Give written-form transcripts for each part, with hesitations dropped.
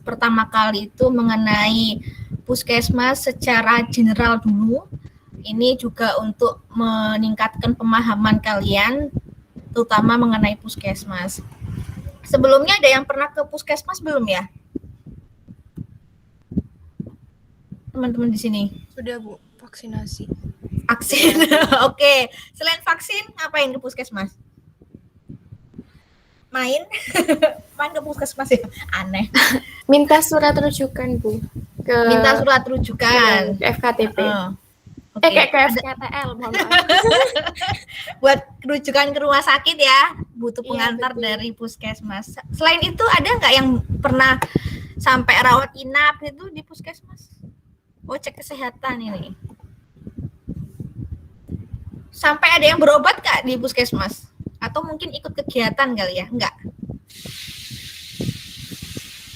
pertama kali itu mengenai puskesmas secara general dulu. Ini juga untuk meningkatkan pemahaman kalian, terutama mengenai puskesmas. Sebelumnya ada yang pernah ke puskesmas belum ya? Teman-teman di sini? Sudah, Bu, vaksinasi. Vaksin. Oke. Selain vaksin, ngapain ke puskesmas? Main? Main ke puskesmas ya? Aneh. Minta surat rujukan, Bu. Minta surat rujukan. Ke FKTP. Okay. Ke FKTL, mohon maaf. Buat rujukan ke rumah sakit ya, butuh pengantar dari puskesmas. Selain itu ada nggak yang pernah sampai rawat inap itu di puskesmas? Oh, cek kesehatan ini. Sampai ada yang berobat nggak di puskesmas? Atau mungkin ikut kegiatan kali ya? Enggak?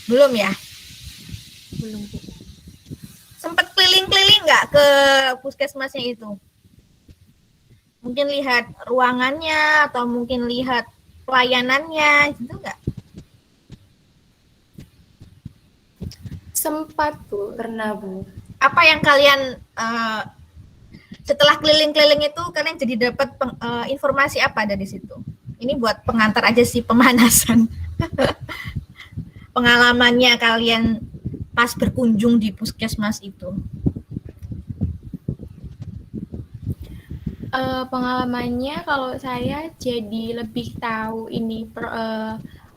Belum ya? Belum, Bu. Sempat keliling-keliling nggak ke puskesmasnya itu? Mungkin lihat ruangannya atau mungkin lihat pelayanannya gitu nggak? Sempat, Bu, pernah, Bu. Apa yang kalian setelah keliling-keliling itu kalian jadi dapat informasi apa dari situ? Ini buat pengantar aja sih, pemanasan. Pengalamannya kalian pas berkunjung di puskesmas itu. Pengalamannya kalau saya jadi lebih tahu ini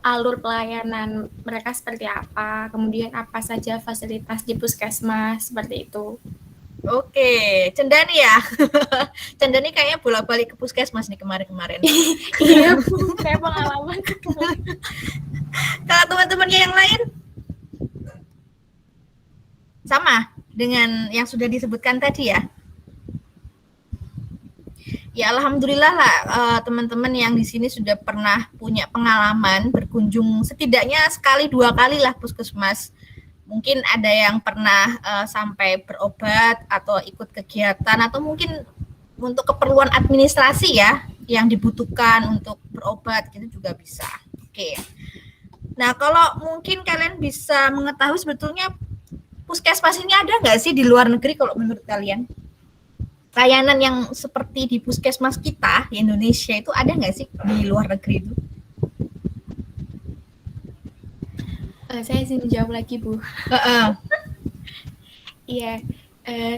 alur pelayanan mereka seperti apa, kemudian apa saja fasilitas di puskesmas, seperti itu. Oke, Cendani ya. Cendani kayaknya bolak-balik ke puskesmas nih kemarin-kemarin. Iya, Bu, kayak pengalaman. Kalau teman-temannya yang lain? Sama dengan yang sudah disebutkan tadi ya? Ya alhamdulillah lah teman-teman yang di sini sudah pernah punya pengalaman berkunjung setidaknya sekali 2 kali lah puskesmas. Mungkin ada yang pernah sampai berobat atau ikut kegiatan atau mungkin untuk keperluan administrasi ya yang dibutuhkan untuk berobat gitu juga bisa. Oke. Nah kalau mungkin kalian bisa mengetahui sebetulnya puskesmas ini ada nggak sih di luar negeri kalau menurut kalian? Layanan yang seperti di puskesmas kita di Indonesia itu ada nggak sih di luar negeri itu? Saya izin menjawab lagi, Bu. Iya,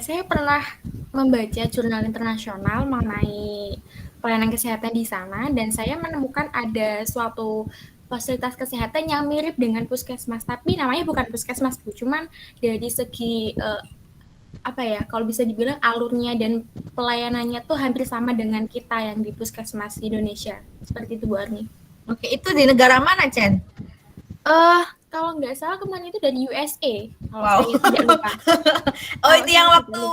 saya pernah membaca jurnal internasional mengenai pelayanan kesehatan di sana dan saya menemukan ada suatu fasilitas kesehatan yang mirip dengan puskesmas, tapi namanya bukan puskesmas, Bu. Cuman dari segi apa ya, kalau bisa dibilang alurnya dan pelayanannya tuh hampir sama dengan kita yang di puskesmas di Indonesia. Seperti itu, Bu Arni. Oke, itu di negara mana, Chen? Kalau nggak salah kemarin itu dari USA. Wow. Saya tidak lupa. Itu yang waktu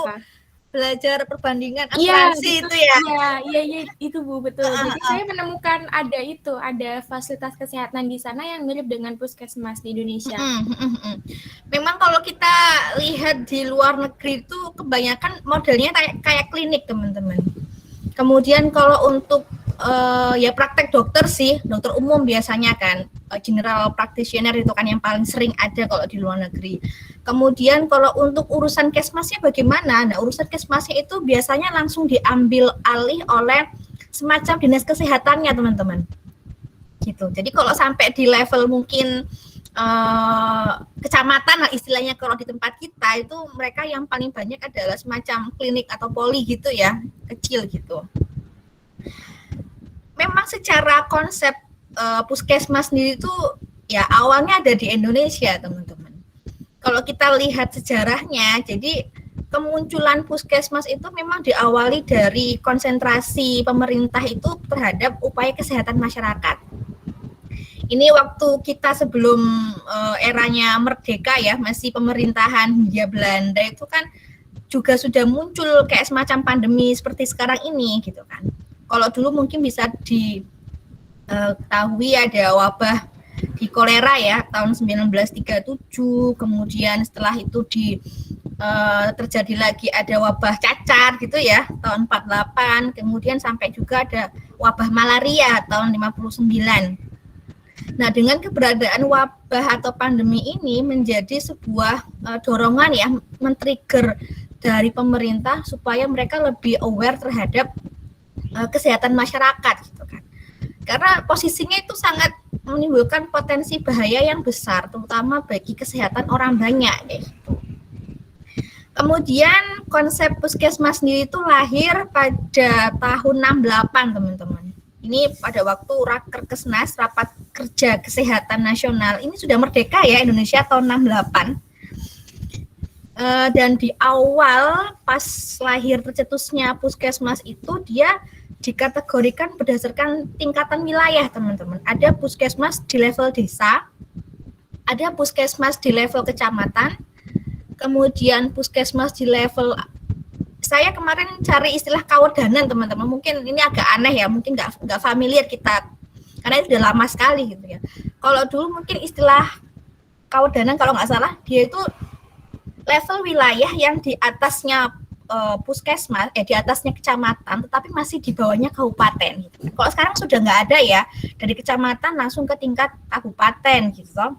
belajar perbandingan asuransi itu ya? Iya, itu Bu, betul. Jadi saya menemukan ada fasilitas kesehatan di sana yang mirip dengan puskesmas di Indonesia. Memang kalau kita lihat di luar negeri itu kebanyakan modelnya kayak klinik, teman-teman. Kemudian kalau untuk ya praktek dokter sih, dokter umum biasanya kan, general practitioner itu kan yang paling sering ada kalau di luar negeri. Kemudian kalau untuk urusan kesmasnya bagaimana? Nah, urusan kesmasnya itu biasanya langsung diambil alih oleh semacam dinas kesehatannya, teman-teman. Gitu. Jadi kalau sampai di level mungkin kecamatan lah istilahnya kalau di tempat kita itu mereka yang paling banyak adalah semacam klinik atau poli gitu ya, kecil gitu. Memang secara konsep puskesmas sendiri itu ya awalnya ada di Indonesia, teman-teman. Kalau kita lihat sejarahnya, jadi kemunculan puskesmas itu memang diawali dari konsentrasi pemerintah itu terhadap upaya kesehatan masyarakat. Ini waktu kita sebelum eranya merdeka ya, masih pemerintahan Hindia Belanda itu kan juga sudah muncul kayak semacam pandemi seperti sekarang ini gitu kan. Kalau dulu mungkin bisa diketahui ada wabah di kolera ya tahun 1937, kemudian setelah itu terjadi lagi ada wabah cacar gitu ya tahun 48, kemudian sampai juga ada wabah malaria tahun 59. Nah, dengan keberadaan wabah atau pandemi ini menjadi sebuah dorongan ya, men-trigger dari pemerintah supaya mereka lebih aware terhadap kesehatan masyarakat gitu kan. Karena posisinya itu sangat menimbulkan potensi bahaya yang besar, terutama bagi kesehatan orang banyak kayak gitu. Kemudian konsep puskesmas sendiri itu lahir pada tahun 68, teman-teman. Ini pada waktu Rakerkesnas, Rapat Kerja Kesehatan Nasional. Ini sudah merdeka ya Indonesia tahun 68. Dan di awal pas lahir tercetusnya puskesmas itu dia dikategorikan berdasarkan tingkatan wilayah, teman-teman. Ada puskesmas di level desa, ada puskesmas di level kecamatan, kemudian puskesmas di level, saya kemarin cari istilah kawedanan, teman-teman. Mungkin ini agak aneh ya, mungkin nggak familiar kita, karena itu udah lama sekali gitu ya. Kalau dulu mungkin istilah kawedanan kalau nggak salah, dia itu level wilayah yang di atasnya puskesmas, di atasnya kecamatan, tetapi masih di bawahnya kabupaten. Gitu. Kalau sekarang sudah nggak ada ya, dari kecamatan langsung ke tingkat kabupaten gitu.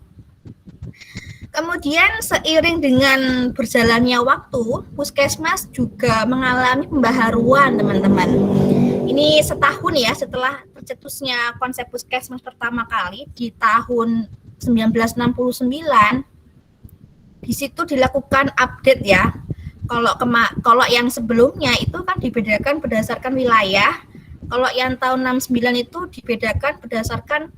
Kemudian seiring dengan berjalannya waktu, puskesmas juga mengalami pembaharuan, teman-teman. Ini setahun ya setelah tercetusnya konsep puskesmas pertama kali di tahun 1969. Di situ dilakukan update ya. Kalau yang sebelumnya itu kan dibedakan berdasarkan wilayah. Kalau yang tahun 69 itu dibedakan berdasarkan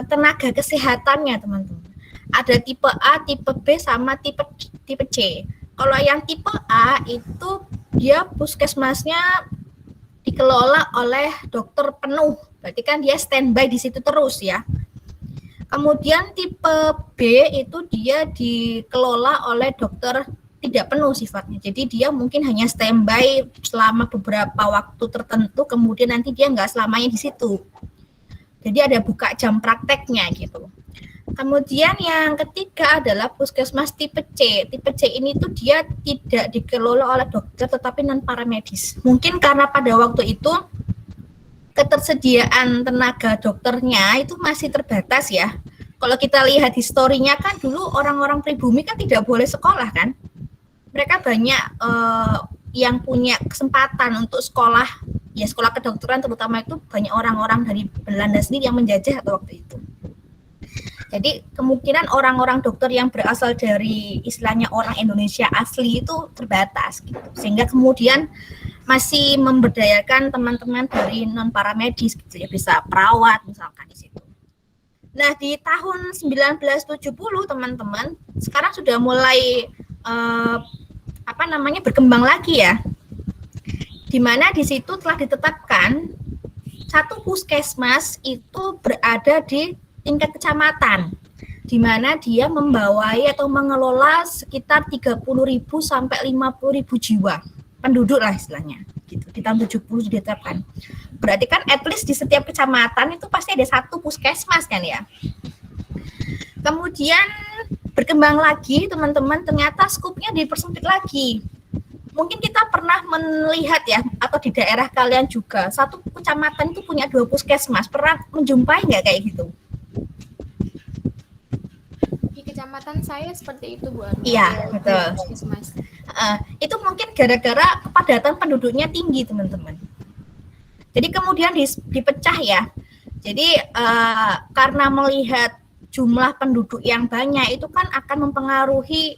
tenaga kesehatannya, teman-teman. Ada tipe A, tipe B, sama tipe C. Kalau yang tipe A itu dia puskesmasnya dikelola oleh dokter penuh. Berarti kan dia standby di situ terus ya. Kemudian tipe B itu dia dikelola oleh dokter tidak penuh sifatnya. Jadi dia mungkin hanya standby selama beberapa waktu tertentu, kemudian nanti dia nggak selamanya di situ. Jadi ada buka jam prakteknya gitu. Kemudian yang ketiga adalah puskesmas tipe C. Tipe C ini tuh dia tidak dikelola oleh dokter tetapi non paramedis. Mungkin karena pada waktu itu ketersediaan tenaga dokternya itu masih terbatas ya. Kalau kita lihat historinya kan dulu orang-orang pribumi kan tidak boleh sekolah kan. Mereka banyak yang punya kesempatan untuk sekolah, ya sekolah kedokteran terutama itu banyak orang-orang dari Belanda sendiri yang menjajah pada waktu itu. Jadi kemungkinan orang-orang dokter yang berasal dari istilahnya orang Indonesia asli itu terbatas gitu. Sehingga kemudian masih memberdayakan teman-teman dari non paramedis gitu ya, bisa perawat misalkan di situ. Nah, di tahun 1970 teman-teman, sekarang sudah mulai berkembang lagi ya. Di mana di situ telah ditetapkan satu puskesmas itu berada di tingkat kecamatan, di mana dia membawai atau mengelola sekitar 30.000 sampai 50.000 jiwa penduduk lah istilahnya gitu. Di tahun 70 ditetapkan. Berarti kan at least di setiap kecamatan itu pasti ada satu puskesmas kan ya. Kemudian berkembang lagi teman-teman, ternyata skupnya dipersempit lagi. Mungkin kita pernah melihat ya, atau di daerah kalian juga, satu kecamatan itu punya 2 puskesmas. Pernah menjumpai nggak kayak gitu? Di kecamatan saya seperti itu, Bu. Iya, betul. Itu mungkin gara-gara kepadatan penduduknya tinggi, teman-teman. Jadi kemudian dipecah ya. Jadi karena melihat jumlah penduduk yang banyak itu kan akan mempengaruhi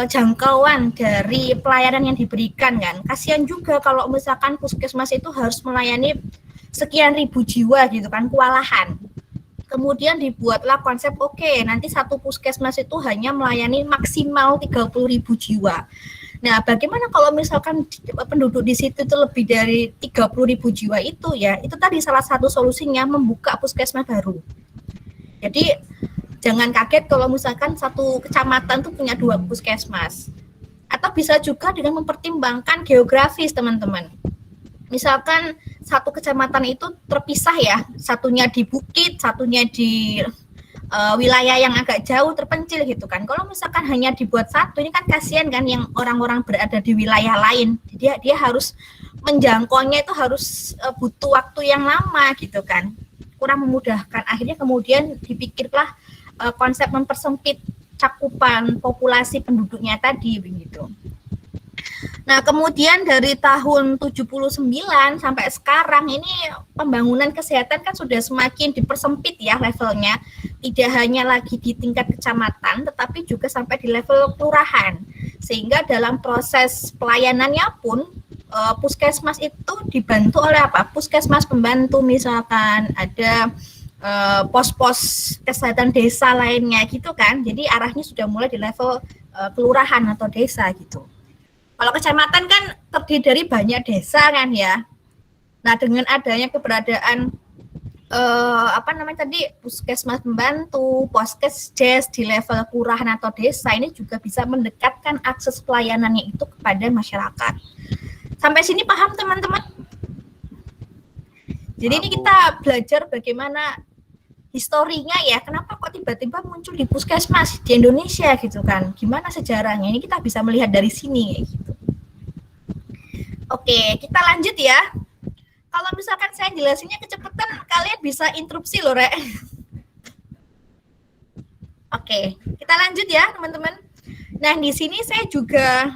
jangkauan dari pelayanan yang diberikan kan. Kasihan juga kalau misalkan puskesmas itu harus melayani sekian ribu jiwa gitu kan, kewalahan. Kemudian dibuatlah konsep nanti satu puskesmas itu hanya melayani maksimal 30.000 jiwa. Nah, bagaimana kalau misalkan penduduk di situ itu lebih dari 30.000 jiwa itu ya, itu tadi salah satu solusinya membuka puskesmas baru. Jadi jangan kaget kalau misalkan satu kecamatan tuh punya 2 puskesmas. Atau bisa juga dengan mempertimbangkan geografis, teman-teman. Misalkan satu kecamatan itu terpisah ya, satunya di bukit, satunya di wilayah yang agak jauh terpencil gitu kan. Kalau misalkan hanya dibuat satu, ini kan kasihan kan yang orang-orang berada di wilayah lain. Dia harus menjangkaunya itu harus butuh waktu yang lama gitu kan. kurang memudahkan. Akhirnya kemudian dipikirlah konsep mempersempit cakupan populasi penduduknya tadi begitu. Nah, kemudian dari tahun 79 sampai sekarang ini pembangunan kesehatan kan sudah semakin dipersempit ya levelnya. Tidak hanya lagi di tingkat kecamatan, tetapi juga sampai di level kelurahan. Sehingga dalam proses pelayanannya pun puskesmas itu dibantu oleh apa? Puskesmas pembantu misalkan, ada pos-pos kesehatan desa lainnya gitu kan. Jadi arahnya sudah mulai di level kelurahan atau desa gitu. Kalau kecamatan kan terdiri dari banyak desa kan ya. Nah, dengan adanya keberadaan puskesmas pembantu, poskesdes di level kelurahan atau desa ini juga bisa mendekatkan akses pelayanannya itu kepada masyarakat. Sampai sini paham teman-teman? Jadi ini kita belajar bagaimana historinya ya, kenapa kok tiba-tiba muncul di puskesmas di Indonesia gitu kan? Gimana sejarahnya? Ini kita bisa melihat dari sini gitu. Oke, kita lanjut ya. Kalau misalkan saya jelasinnya kecepatan, kalian bisa interupsi loh, Rek. Oke, kita lanjut ya, teman-teman. Nah, di sini saya juga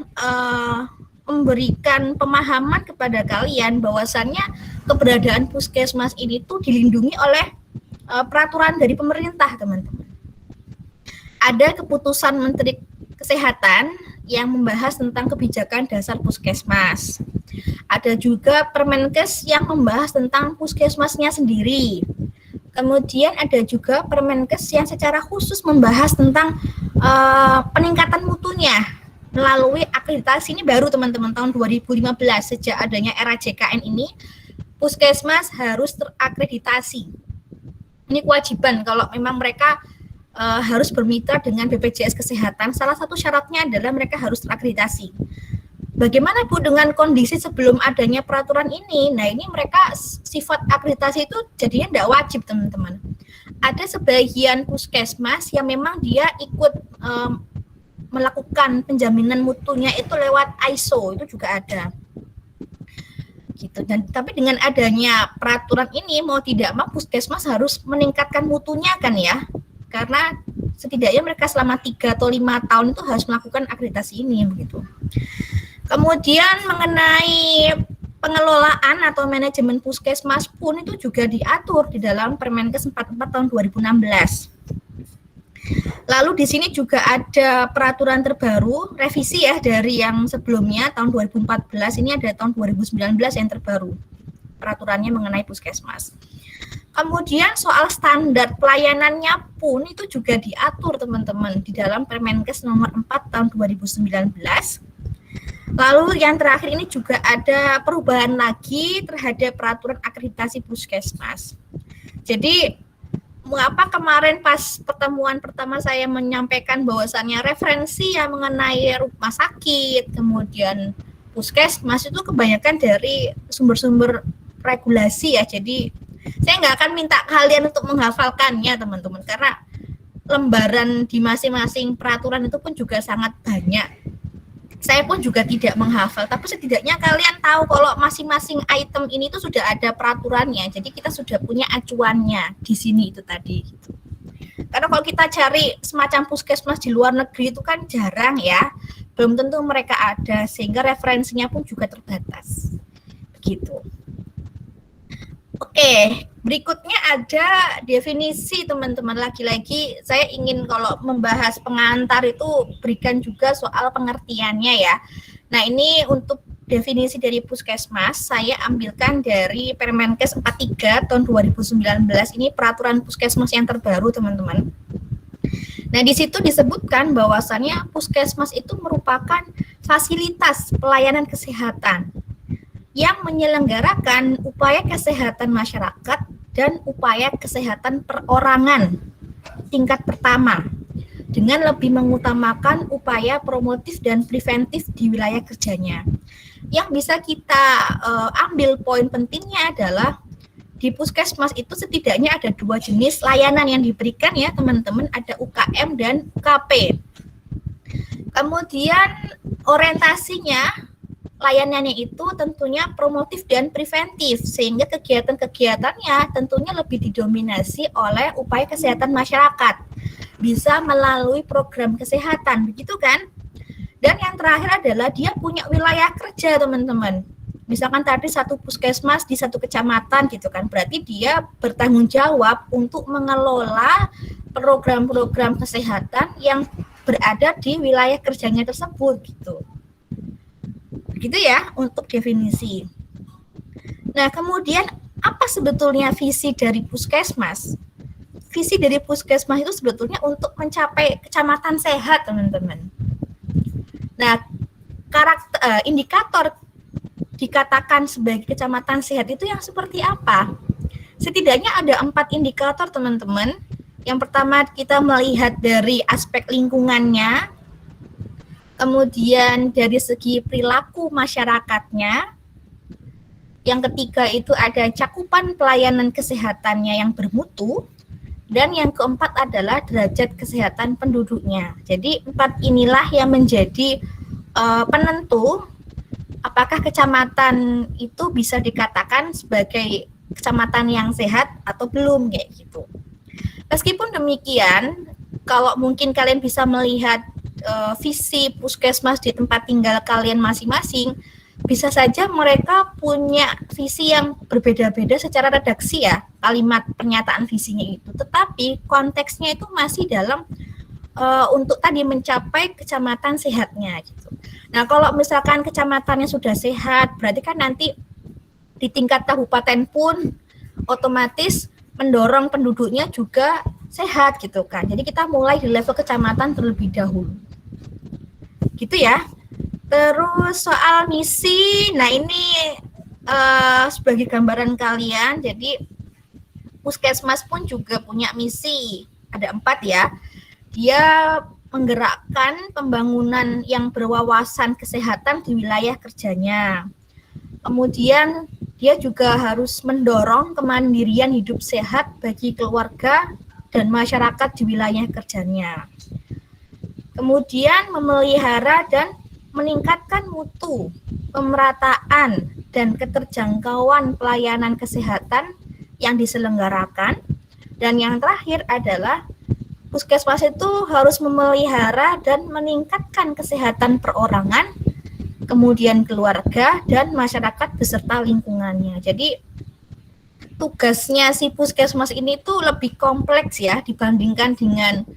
memberikan pemahaman kepada kalian bahwasannya keberadaan puskesmas ini tuh dilindungi oleh peraturan dari pemerintah, teman-teman. Ada keputusan Menteri Kesehatan yang membahas tentang kebijakan dasar puskesmas. Ada juga Permenkes yang membahas tentang puskesmasnya sendiri. Kemudian ada juga Permenkes yang secara khusus membahas tentang peningkatan mutunya melalui akreditasi. Ini baru teman-teman tahun 2015 sejak adanya era JKN ini, puskesmas harus terakreditasi. Ini kewajiban kalau memang mereka harus bermitra dengan BPJS Kesehatan. Salah satu syaratnya adalah mereka harus terakreditasi. Bagaimana Bu dengan kondisi sebelum adanya peraturan ini? Nah, ini mereka sifat akreditasi itu jadinya tidak wajib, teman-teman. Ada sebagian puskesmas yang memang dia ikut melakukan penjaminan mutunya itu lewat ISO, itu juga ada. Gitu. Dan tapi dengan adanya peraturan ini mau tidak mau puskesmas harus meningkatkan mutunya kan ya. Karena setidaknya mereka selama 3 atau 5 tahun itu harus melakukan akreditasi ini begitu. Kemudian mengenai pengelolaan atau manajemen puskesmas pun itu juga diatur di dalam Permenkes 44 tahun 2016. Lalu di sini juga ada peraturan terbaru, revisi ya dari yang sebelumnya tahun 2014, ini ada tahun 2019 yang terbaru. Peraturannya mengenai puskesmas. Kemudian soal standar pelayanannya pun itu juga diatur teman-teman di dalam Permenkes nomor 4 tahun 2019. Lalu yang terakhir ini juga ada perubahan lagi terhadap peraturan akreditasi puskesmas. Jadi mengapa kemarin pas pertemuan pertama saya menyampaikan bahwasannya referensi yang mengenai rumah sakit, kemudian puskesmas itu kebanyakan dari sumber-sumber regulasi ya. Jadi saya nggak akan minta kalian untuk menghafalkannya teman-teman, karena lembaran di masing-masing peraturan itu pun juga sangat banyak. Saya pun juga tidak menghafal, tapi setidaknya kalian tahu kalau masing-masing item ini tuh sudah ada peraturannya, jadi kita sudah punya acuannya di sini itu tadi. Gitu. Karena kalau kita cari semacam puskesmas di luar negeri itu kan jarang ya, belum tentu mereka ada, sehingga referensinya pun juga terbatas. Begitu. Oke, berikutnya ada definisi teman-teman. Lagi-lagi saya ingin kalau membahas pengantar itu berikan juga soal pengertiannya ya. Nah, ini untuk definisi dari puskesmas saya ambilkan dari Permenkes 43 tahun 2019. Ini peraturan puskesmas yang terbaru teman-teman. Nah, di situ disebutkan bahwasannya puskesmas itu merupakan fasilitas pelayanan kesehatan yang menyelenggarakan upaya kesehatan masyarakat dan upaya kesehatan perorangan tingkat pertama dengan lebih mengutamakan upaya promotif dan preventif di wilayah kerjanya. Yang bisa kita ambil poin pentingnya adalah di puskesmas itu setidaknya ada 2 jenis layanan yang diberikan ya teman-teman, ada UKM dan UKP. Kemudian orientasinya layanannya itu tentunya promotif dan preventif, sehingga kegiatan-kegiatannya tentunya lebih didominasi oleh upaya kesehatan masyarakat, bisa melalui program kesehatan, begitu kan? Dan yang terakhir adalah dia punya wilayah kerja, teman-teman. Misalkan tadi satu puskesmas di satu kecamatan gitu kan, berarti dia bertanggung jawab untuk mengelola program-program kesehatan yang berada di wilayah kerjanya tersebut gitu. Begitu ya untuk definisi. Nah, kemudian apa sebetulnya visi dari puskesmas? Visi dari puskesmas itu sebetulnya untuk mencapai kecamatan sehat, teman-teman. Nah, indikator dikatakan sebagai kecamatan sehat itu yang seperti apa? Setidaknya ada 4 indikator, teman-teman. Yang pertama, kita melihat dari aspek lingkungannya, kemudian dari segi perilaku masyarakatnya, yang ketiga itu ada cakupan pelayanan kesehatannya yang bermutu, dan yang keempat adalah derajat kesehatan penduduknya. Jadi 4 inilah yang menjadi penentu apakah kecamatan itu bisa dikatakan sebagai kecamatan yang sehat atau belum, kayak gitu. Meskipun demikian, kalau mungkin kalian bisa melihat visi puskesmas di tempat tinggal kalian masing-masing, bisa saja mereka punya visi yang berbeda-beda secara redaksi ya, kalimat pernyataan visinya itu. Tetapi konteksnya itu masih dalam untuk tadi mencapai kecamatan sehatnya gitu. Nah, kalau misalkan kecamatannya sudah sehat, berarti kan nanti di tingkat kabupaten pun otomatis mendorong penduduknya juga sehat gitu kan. Jadi kita mulai di level kecamatan terlebih dahulu. Gitu ya. Terus soal misi, nah ini sebagai gambaran kalian, jadi puskesmas pun juga punya misi, ada 4 ya. Dia menggerakkan pembangunan yang berwawasan kesehatan di wilayah kerjanya. Kemudian dia juga harus mendorong kemandirian hidup sehat bagi keluarga dan masyarakat di wilayah kerjanya. Kemudian memelihara dan meningkatkan mutu, pemerataan, dan keterjangkauan pelayanan kesehatan yang diselenggarakan. Dan yang terakhir adalah puskesmas itu harus memelihara dan meningkatkan kesehatan perorangan, kemudian keluarga, dan masyarakat beserta lingkungannya. Jadi tugasnya si puskesmas ini tuh lebih kompleks ya dibandingkan dengan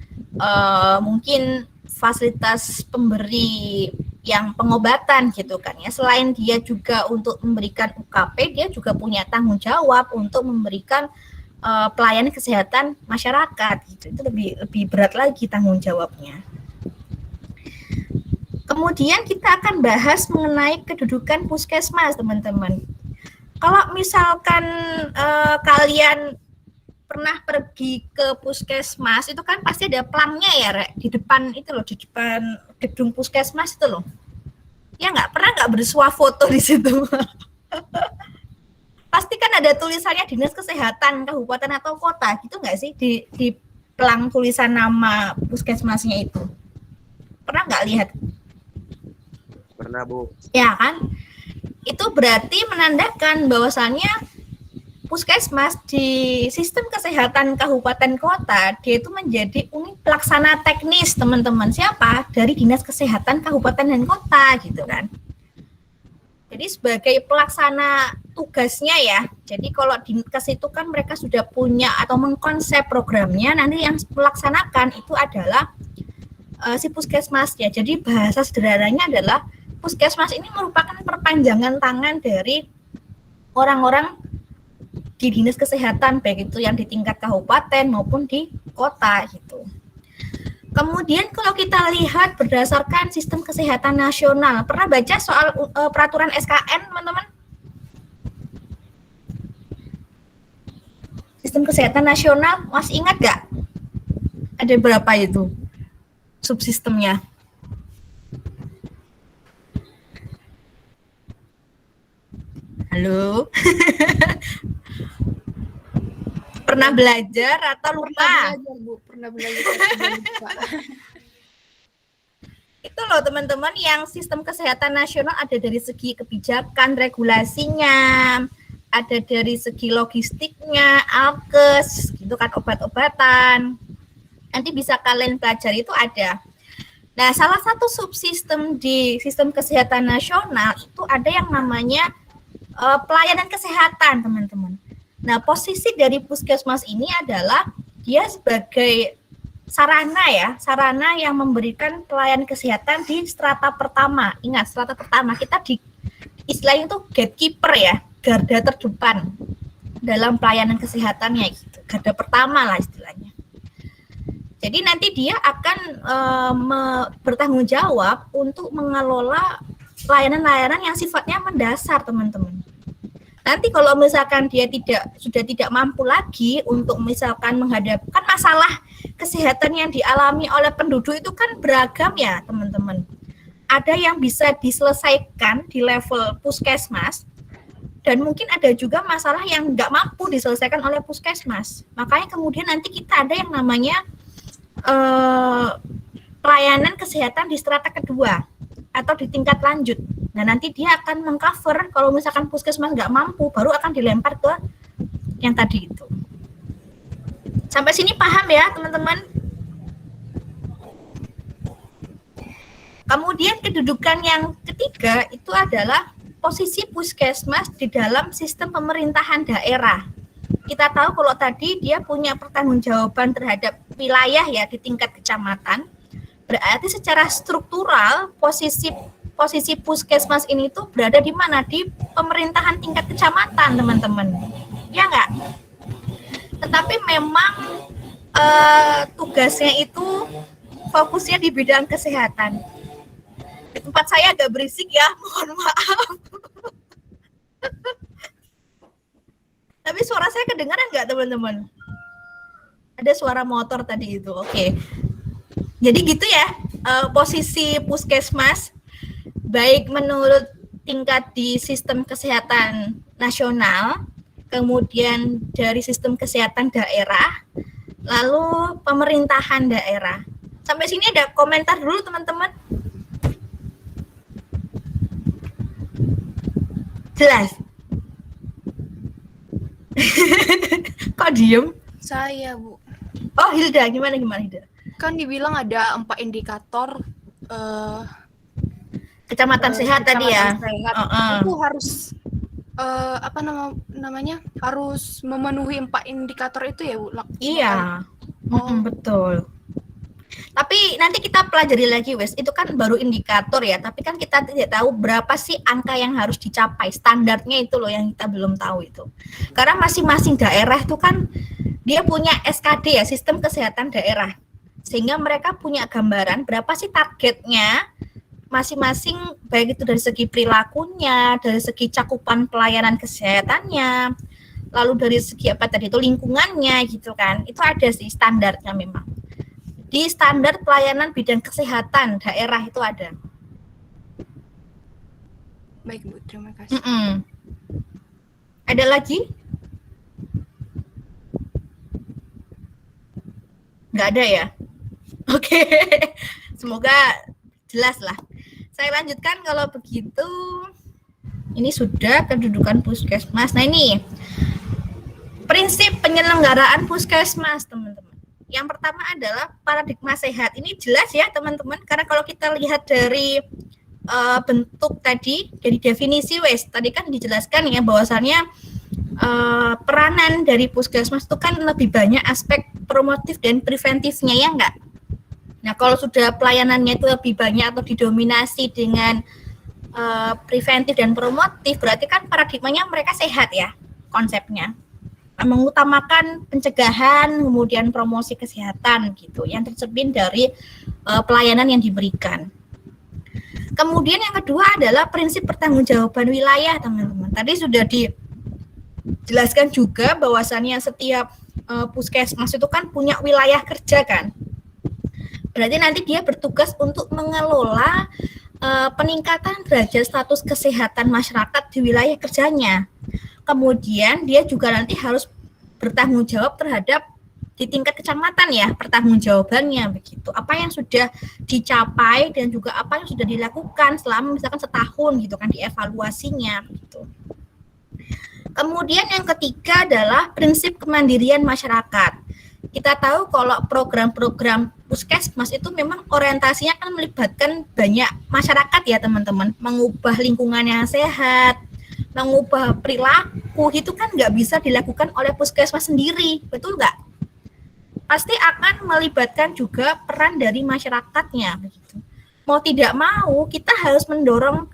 mungkin fasilitas pemberi yang pengobatan gitu kan ya. Selain dia juga untuk memberikan UKP, dia juga punya tanggung jawab untuk memberikan pelayanan kesehatan masyarakat gitu. Itu lebih berat lagi tanggung jawabnya. Kemudian kita akan bahas mengenai kedudukan puskesmas, teman-teman. Kalau misalkan kalian pernah pergi ke puskesmas, itu kan pasti ada pelangnya ya, Rek, di depan itu loh, di depan gedung puskesmas itu loh. Ya pernah nggak bersuah foto di situ? Pasti kan ada tulisannya Dinas Kesehatan Kabupaten atau Kota, gitu nggak sih di pelang tulisan nama puskesmasnya itu? Pernah nggak lihat? Pernah, Bu. Ya kan? Itu berarti menandakan bahwasannya puskesmas di sistem kesehatan kabupaten kota, dia itu menjadi unit pelaksana teknis, teman-teman. Siapa? Dari Dinas Kesehatan Kabupaten dan Kota, gitu kan. Jadi sebagai pelaksana tugasnya ya, jadi kalau Dinkes itu kan mereka sudah punya atau mengkonsep programnya, nanti yang melaksanakan itu adalah si puskesmas ya. Jadi bahasa sederhananya adalah puskesmas ini merupakan perpanjangan tangan dari orang-orang di Dinas Kesehatan, baik itu yang di tingkat kabupaten maupun di kota gitu. Kemudian kalau kita lihat berdasarkan sistem kesehatan nasional, pernah baca soal peraturan SKN, teman-teman? Sistem kesehatan nasional, masih ingat nggak? Ada berapa itu subsistemnya? Halo? Pernah belajar atau lupa? Pernah belajar, Bu. Pernah belajar. Itu loh teman-teman yang sistem kesehatan nasional ada dari segi kebijakan, regulasinya, ada dari segi logistiknya, alkes, gitu kan, obat-obatan. Nanti bisa kalian pelajari itu ada. Nah, salah satu subsistem di sistem kesehatan nasional itu ada yang namanya pelayanan kesehatan, teman-teman. Nah, posisi dari puskesmas ini adalah dia sebagai sarana yang memberikan pelayanan kesehatan di strata pertama. Ingat, strata pertama kita di istilahnya itu gatekeeper ya, garda terdepan dalam pelayanan kesehatannya gitu. Garda pertama lah istilahnya. Jadi nanti dia akan bertanggung jawab untuk mengelola layanan-layanan yang sifatnya mendasar, teman-teman. Nanti kalau misalkan dia sudah tidak mampu lagi untuk misalkan menghadapkan masalah kesehatan yang dialami oleh penduduk itu kan beragam ya, teman-teman. Ada yang bisa diselesaikan di level puskesmas, dan mungkin ada juga masalah yang nggak mampu diselesaikan oleh puskesmas. Makanya kemudian nanti kita ada yang namanya pelayanan kesehatan di strata kedua atau di tingkat lanjut. Nah, nanti dia akan mengcover kalau misalkan puskesmas nggak mampu, baru akan dilempar ke yang tadi itu. Sampai sini paham ya, teman-teman? Kemudian kedudukan yang ketiga itu adalah posisi puskesmas di dalam sistem pemerintahan daerah. Kita tahu kalau tadi dia punya pertanggungjawaban terhadap wilayah ya di tingkat kecamatan. Berarti secara struktural posisi puskesmas ini tuh berada di mana? Di pemerintahan tingkat kecamatan, teman-teman. Ya enggak? Tetapi memang tugasnya itu fokusnya di bidang kesehatan. Di tempat saya agak berisik ya, mohon maaf. Tapi suara saya kedengaran nggak, teman-teman? Ada suara motor tadi itu, oke. Jadi gitu ya, posisi puskesmas, baik menurut tingkat di sistem kesehatan nasional, kemudian dari sistem kesehatan daerah, lalu pemerintahan daerah. Sampai sini ada komentar dulu, teman-teman? Jelas? Kok diem? Saya, Bu. Oh, Hilda, gimana Hilda? Kan dibilang ada 4 indikator Kecamatan sehat tadi ya. Sehat. Itu harus namanya? Harus memenuhi 4 indikator itu ya, Bu? Iya. Betul. Tapi nanti kita pelajari lagi, Wes. Itu kan baru indikator ya, tapi kan kita tidak tahu berapa sih angka yang harus dicapai. Standarnya itu loh yang kita belum tahu itu. Karena masing-masing daerah itu kan dia punya SKD ya, sistem kesehatan daerah. Sehingga mereka punya gambaran berapa sih targetnya masing-masing, baik itu dari segi perilakunya, dari segi cakupan pelayanan kesehatannya, lalu dari segi apa tadi itu lingkungannya gitu kan. Itu ada sih standarnya memang. Di standar pelayanan bidang kesehatan daerah itu ada. Baik, Bu, terima kasih. Ada lagi? Nggak ada ya? Oke. Semoga jelas lah. Saya lanjutkan kalau begitu. Ini sudah kedudukan puskesmas. Nah ini prinsip penyelenggaraan puskesmas, teman-teman. Yang pertama adalah paradigma sehat. Ini jelas ya teman-teman, karena kalau kita lihat dari bentuk tadi, dari definisi Wes, tadi kan dijelaskan ya bahwasannya peranan dari puskesmas itu kan lebih banyak aspek promotif dan preventifnya ya enggak? Nah kalau sudah pelayanannya itu lebih banyak atau didominasi dengan preventif dan promotif, berarti kan paradigmanya mereka sehat ya konsepnya. Mengutamakan pencegahan, kemudian promosi kesehatan gitu, yang tercermin dari pelayanan yang diberikan. Kemudian yang kedua adalah prinsip pertanggungjawaban wilayah, teman-teman. Tadi sudah dijelaskan juga bahwasannya setiap puskesmas itu kan punya wilayah kerja kan. Berarti nanti dia bertugas untuk mengelola peningkatan derajat status kesehatan masyarakat di wilayah kerjanya. Kemudian dia juga nanti harus bertanggung jawab terhadap di tingkat kecamatan ya pertanggungjawabannya begitu. Apa yang sudah dicapai dan juga apa yang sudah dilakukan selama misalkan setahun gitu kan dievaluasinya gitu. Kemudian yang ketiga adalah prinsip kemandirian masyarakat. Kita tahu kalau program-program puskesmas itu memang orientasinya kan melibatkan banyak masyarakat ya teman-teman, mengubah lingkungan yang sehat, mengubah perilaku itu kan nggak bisa dilakukan oleh puskesmas sendiri, betul nggak? Pasti akan melibatkan juga peran dari masyarakatnya. Begitu. Mau tidak mau, kita harus mendorong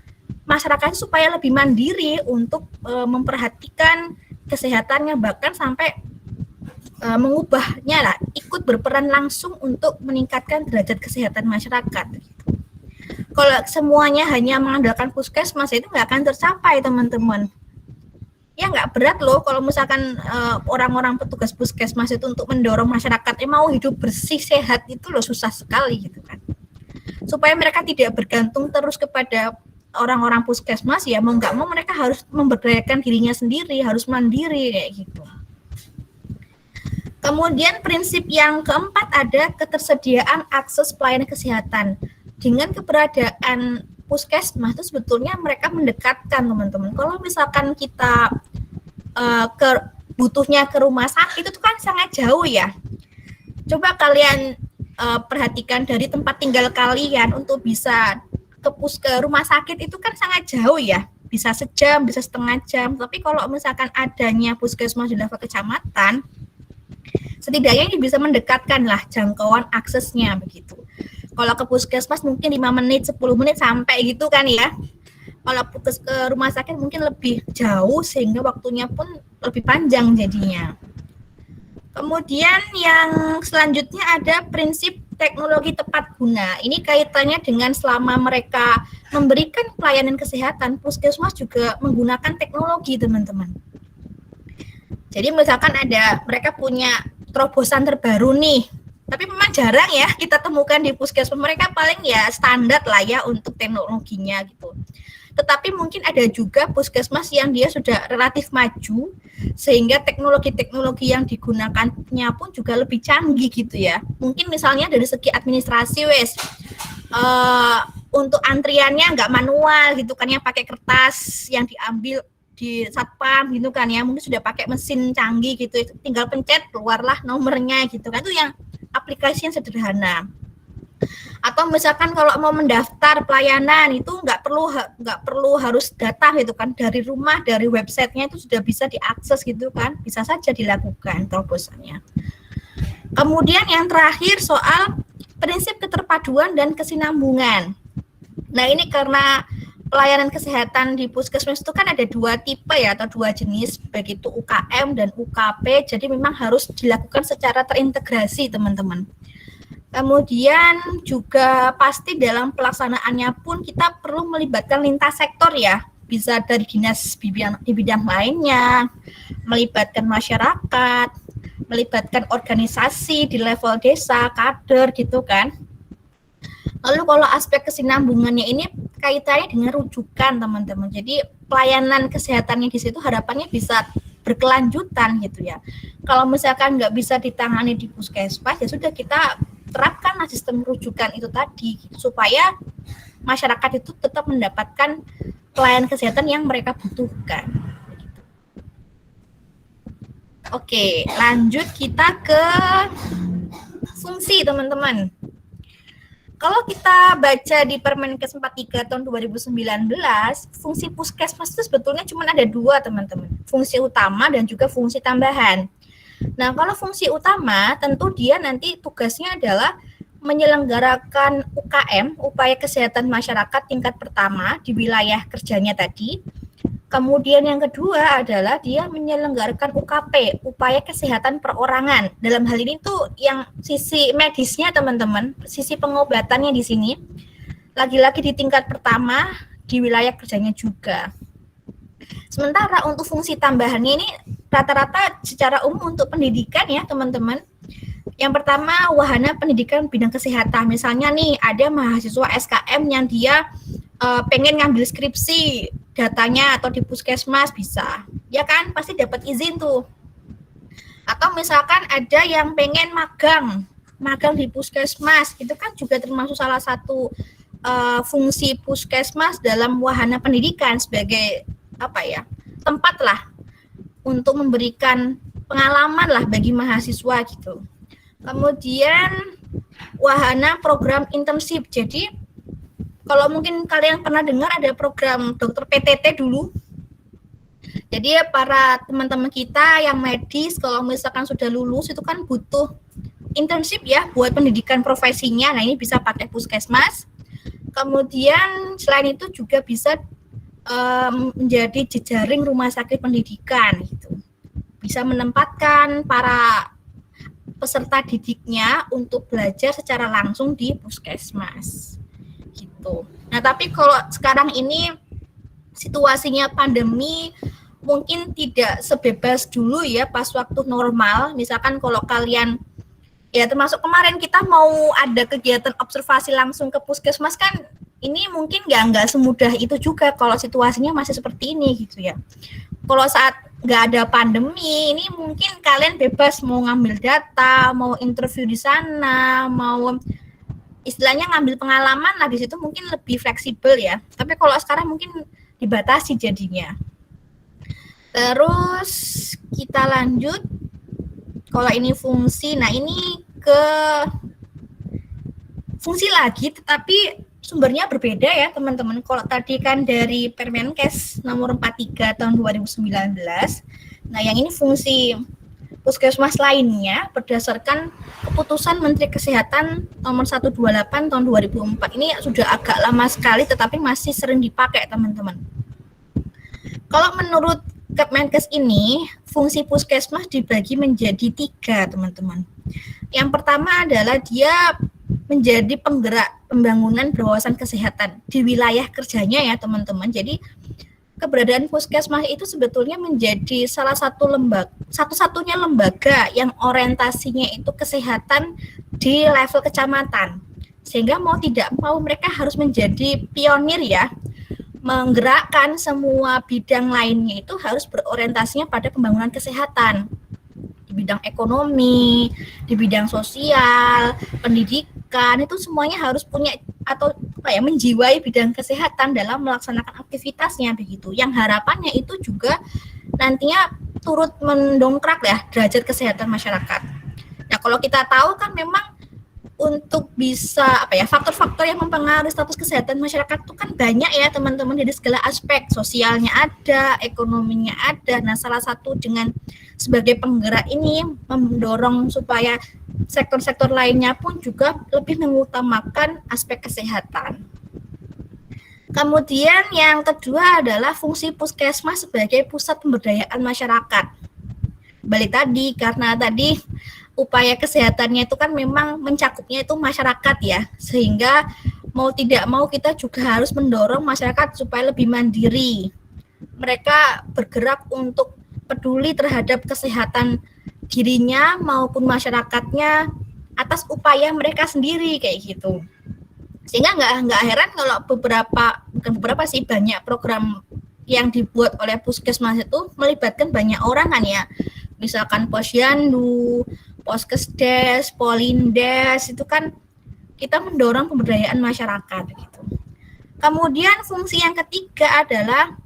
masyarakat supaya lebih mandiri untuk memperhatikan kesehatannya, bahkan sampai mengubahnya lah, ikut berperan langsung untuk meningkatkan derajat kesehatan masyarakat. Begitu. Kalau semuanya hanya mengandalkan puskesmas itu nggak akan tercapai teman-teman. Ya nggak berat loh kalau misalkan orang-orang petugas puskesmas itu untuk mendorong masyarakat mau hidup bersih sehat itu loh susah sekali gitu kan. Supaya mereka tidak bergantung terus kepada orang-orang puskesmas ya mau nggak mau mereka harus memberdayakan dirinya sendiri, harus mandiri kayak gitu. Kemudian prinsip yang keempat ada ketersediaan akses pelayanan kesehatan. Dengan keberadaan puskesmas itu sebetulnya mereka mendekatkan teman-teman. Kalau misalkan kita butuhnya ke rumah sakit itu kan sangat jauh ya. Coba kalian perhatikan dari tempat tinggal kalian untuk bisa ke rumah sakit itu kan sangat jauh ya. Bisa sejam, bisa setengah jam. Tapi kalau misalkan adanya puskesmas di level kecamatan, setidaknya ini bisa mendekatkan lah jangkauan aksesnya begitu. Kalau ke puskesmas mungkin 5 menit, 10 menit sampai gitu kan ya. Kalau ke rumah sakit mungkin lebih jauh sehingga waktunya pun lebih panjang jadinya. Kemudian yang selanjutnya ada prinsip teknologi tepat guna. Ini kaitannya dengan selama mereka memberikan pelayanan kesehatan, puskesmas juga menggunakan teknologi teman-teman. Jadi misalkan mereka punya terobosan terbaru nih, tapi memang jarang ya kita temukan di puskesmas, mereka paling ya standar lah ya untuk teknologinya gitu. Tetapi mungkin ada juga puskesmas yang dia sudah relatif maju, sehingga teknologi-teknologi yang digunakannya pun juga lebih canggih gitu ya. Mungkin misalnya dari segi administrasi untuk antriannya nggak manual gitu kan, yang pakai kertas yang diambil di satpam gitu kan ya, mungkin sudah pakai mesin canggih gitu, tinggal pencet keluarlah nomornya gitu kan, itu yang aplikasi yang sederhana. Atau misalkan kalau mau mendaftar pelayanan itu nggak perlu harus datang gitu kan, dari rumah, dari websitenya itu sudah bisa diakses gitu kan, bisa saja dilakukan terobosannya. Kemudian yang terakhir soal prinsip keterpaduan dan kesinambungan. Nah ini karena pelayanan kesehatan di puskesmas itu kan ada 2 tipe ya, atau 2 jenis, baik itu UKM dan UKP, jadi memang harus dilakukan secara terintegrasi teman-teman. Kemudian juga pasti dalam pelaksanaannya pun kita perlu melibatkan lintas sektor ya, bisa dari dinas di bidang lainnya, melibatkan masyarakat, melibatkan organisasi di level desa, kader gitu kan. Lalu kalau aspek kesinambungannya ini kaitannya dengan rujukan teman-teman. Jadi pelayanan kesehatannya di situ harapannya bisa berkelanjutan gitu ya. Kalau misalkan nggak bisa ditangani di puskesmas ya sudah kita terapkanlah sistem rujukan itu tadi gitu, supaya masyarakat itu tetap mendapatkan pelayanan kesehatan yang mereka butuhkan. Oke, lanjut kita ke fungsi teman-teman. Kalau kita baca di Permenkes 43 tahun 2019, fungsi puskesmas itu sebetulnya cuma ada 2 teman-teman, fungsi utama dan juga fungsi tambahan. Nah, kalau fungsi utama tentu dia nanti tugasnya adalah menyelenggarakan UKM, upaya kesehatan masyarakat tingkat pertama di wilayah kerjanya tadi. Kemudian yang kedua adalah dia menyelenggarakan UKP, upaya kesehatan perorangan. Dalam hal ini tuh yang sisi medisnya teman-teman, sisi pengobatannya di sini lagi-lagi di tingkat pertama di wilayah kerjanya juga. Sementara untuk fungsi tambahannya ini rata-rata secara umum untuk pendidikan ya teman-teman. Yang pertama wahana pendidikan bidang kesehatan. Misalnya nih ada mahasiswa SKM yang dia pengen ngambil skripsi datanya atau di puskesmas bisa. Ya kan pasti dapat izin tuh. Atau misalkan ada yang pengen magang di puskesmas, itu kan juga termasuk salah satu fungsi puskesmas dalam wahana pendidikan sebagai tempat lah untuk memberikan pengalaman lah bagi mahasiswa gitu. Kemudian wahana program internship. Jadi kalau mungkin kalian pernah dengar ada program dokter PTT dulu. Jadi para teman-teman kita yang medis kalau misalkan sudah lulus itu kan butuh internship ya buat pendidikan profesinya. Nah, ini bisa pakai puskesmas. Kemudian selain itu juga bisa menjadi jejaring rumah sakit pendidikan gitu. Bisa menempatkan para peserta didiknya untuk belajar secara langsung di puskesmas gitu. Nah, tapi kalau sekarang ini situasinya pandemi mungkin tidak sebebas dulu ya pas waktu normal. Misalkan kalau kalian ya termasuk kemarin kita mau ada kegiatan observasi langsung ke puskesmas kan ini mungkin nggak semudah itu juga kalau situasinya masih seperti ini gitu ya. Kalau saat nggak ada pandemi ini mungkin kalian bebas mau ngambil data, mau interview di sana, mau istilahnya ngambil pengalaman lah di situ mungkin lebih fleksibel ya. Tapi kalau sekarang mungkin dibatasi jadinya. Terus kita lanjut. Kalau ini fungsi, nah ini ke fungsi lagi, tetapi sumbernya berbeda ya teman-teman. Kalau tadi kan dari Permenkes nomor 43 tahun 2019, nah yang ini fungsi puskesmas lainnya berdasarkan keputusan Menteri Kesehatan nomor 128 tahun 2004. Ini sudah agak lama sekali tetapi masih sering dipakai teman-teman. Kalau menurut Kemenkes ini, fungsi puskesmas dibagi menjadi 3 teman-teman. Yang pertama adalah dia menjadi penggerak pembangunan berwawasan kesehatan di wilayah kerjanya ya teman-teman. Jadi keberadaan puskesmas itu sebetulnya menjadi salah satu satu-satunya lembaga yang orientasinya itu kesehatan di level kecamatan. Sehingga mau tidak mau mereka harus menjadi pionir ya, menggerakkan semua bidang lainnya itu harus berorientasinya pada pembangunan kesehatan. Di bidang ekonomi, di bidang sosial, pendidikan, itu semuanya harus punya atau menjiwai bidang kesehatan dalam melaksanakan aktivitasnya begitu. Yang harapannya itu juga nantinya turut mendongkrak ya derajat kesehatan masyarakat. Nah, kalau kita tahu kan memang untuk bisa faktor-faktor yang mempengaruhi status kesehatan masyarakat itu kan banyak ya teman-teman, dari segala aspek, sosialnya ada, ekonominya ada. Nah, salah satu dengan sebagai penggerak ini mendorong supaya sektor-sektor lainnya pun juga lebih mengutamakan aspek kesehatan. Kemudian yang kedua adalah fungsi puskesmas sebagai pusat pemberdayaan masyarakat. Balik tadi, karena tadi upaya kesehatannya itu kan memang mencakupnya itu masyarakat ya, sehingga mau tidak mau kita juga harus mendorong masyarakat supaya lebih mandiri. Mereka bergerak untuk peduli terhadap kesehatan dirinya maupun masyarakatnya atas upaya mereka sendiri kayak gitu. Sehingga nggak heran kalau banyak program yang dibuat oleh puskesmas itu melibatkan banyak orang kan ya. Misalkan Posyandu, Poskesdes, Polindes, itu kan kita mendorong pemberdayaan masyarakat gitu. Kemudian fungsi yang ketiga adalah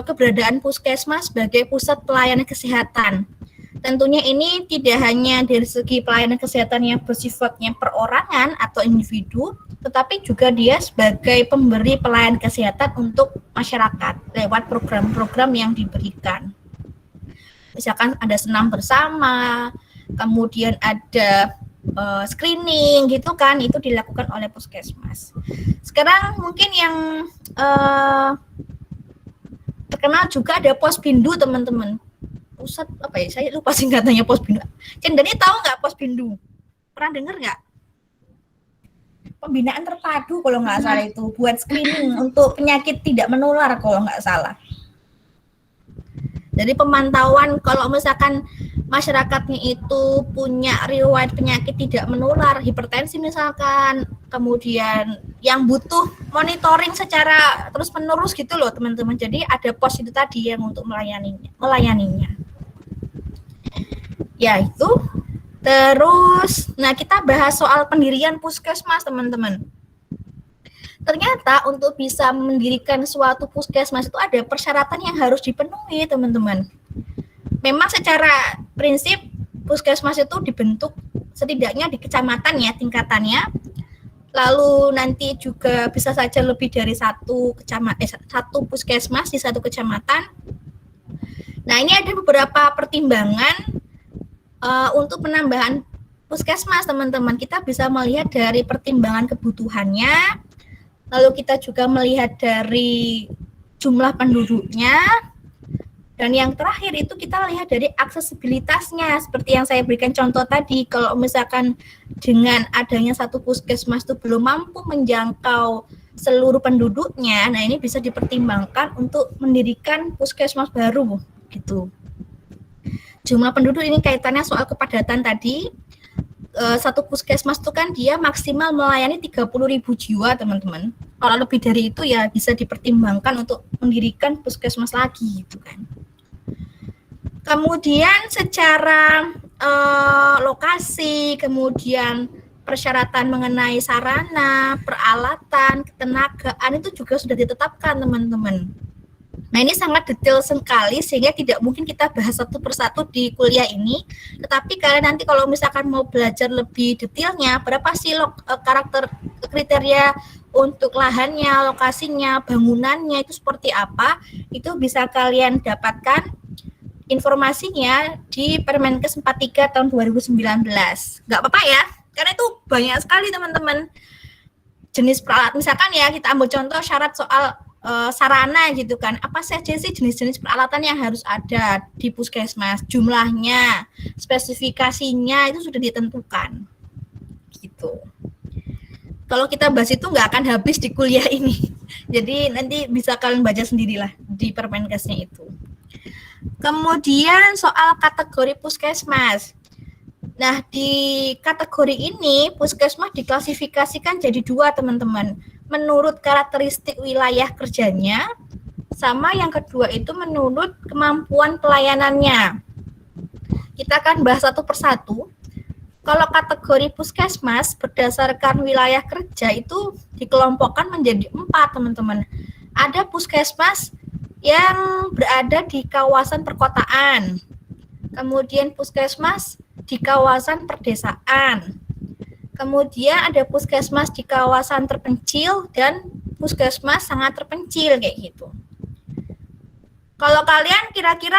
keberadaan puskesmas sebagai pusat pelayanan kesehatan. Tentunya ini tidak hanya dari segi pelayanan kesehatan yang bersifatnya perorangan atau individu, tetapi juga dia sebagai pemberi pelayanan kesehatan untuk masyarakat lewat program-program yang diberikan. Misalkan ada senam bersama, kemudian ada screening gitu kan, itu dilakukan oleh puskesmas. Sekarang mungkin yang terkenal juga ada Pospindu teman-teman. Pusat saya lupa singkatannya Pospindu. Cendani tahu nggak Pospindu? Pernah dengar nggak? Pembinaan terpadu kalau nggak salah itu, buat screening untuk penyakit tidak menular kalau nggak salah. Jadi pemantauan kalau misalkan masyarakatnya itu punya riwayat penyakit tidak menular, hipertensi misalkan, kemudian yang butuh monitoring secara terus-menerus gitu loh teman-teman. Jadi ada pos itu tadi yang untuk melayaninya. Ya, itu. Terus, nah kita bahas soal pendirian puskesmas, teman-teman. Ternyata untuk bisa mendirikan suatu puskesmas itu ada persyaratan yang harus dipenuhi, teman-teman. Memang secara prinsip puskesmas itu dibentuk setidaknya di kecamatan ya tingkatannya. Lalu nanti juga bisa saja lebih dari satu puskesmas di satu kecamatan. Nah, ini ada beberapa pertimbangan untuk penambahan puskesmas, teman-teman. Kita bisa melihat dari pertimbangan kebutuhannya, lalu kita juga melihat dari jumlah penduduknya, dan yang terakhir itu kita lihat dari aksesibilitasnya. Seperti yang saya berikan contoh tadi, kalau misalkan dengan adanya satu puskesmas itu belum mampu menjangkau seluruh penduduknya, nah ini bisa dipertimbangkan untuk mendirikan puskesmas baru gitu. Jumlah penduduk ini kaitannya soal kepadatan tadi. Satu puskesmas itu kan dia maksimal melayani 30.000 jiwa, teman-teman. Kalau lebih dari itu ya bisa dipertimbangkan untuk mendirikan puskesmas lagi gitu kan. Kemudian secara lokasi, kemudian persyaratan mengenai sarana, peralatan, ketenagaan itu juga sudah ditetapkan, teman-teman. Nah, ini sangat detail sekali sehingga tidak mungkin kita bahas satu persatu di kuliah ini. Tetapi kalian nanti kalau misalkan mau belajar lebih detailnya, berapa sih karakter kriteria untuk lahannya, lokasinya, bangunannya itu seperti apa, itu bisa kalian dapatkan informasinya di Permenkes 43 tahun 2019. Nggak apa-apa ya, karena itu banyak sekali, teman-teman. Jenis peralatan, misalkan ya kita ambil contoh syarat soal sarana gitu kan, apa saja sih jenis-jenis peralatan yang harus ada di puskesmas, jumlahnya, spesifikasinya itu sudah ditentukan gitu. Kalau kita bahas itu nggak akan habis di kuliah ini, jadi nanti bisa kalian baca sendirilah di Permenkesnya itu. Kemudian soal kategori puskesmas. Nah, di kategori ini puskesmas diklasifikasikan jadi dua, teman-teman. Menurut karakteristik wilayah kerjanya, sama yang kedua itu menurut kemampuan pelayanannya. Kita akan bahas satu persatu. Kalau kategori puskesmas berdasarkan wilayah kerja itu dikelompokkan menjadi 4, teman-teman. Ada puskesmas yang berada di kawasan perkotaan, kemudian puskesmas di kawasan perdesaan, kemudian ada puskesmas di kawasan terpencil dan puskesmas sangat terpencil kayak gitu. Kalau kalian kira-kira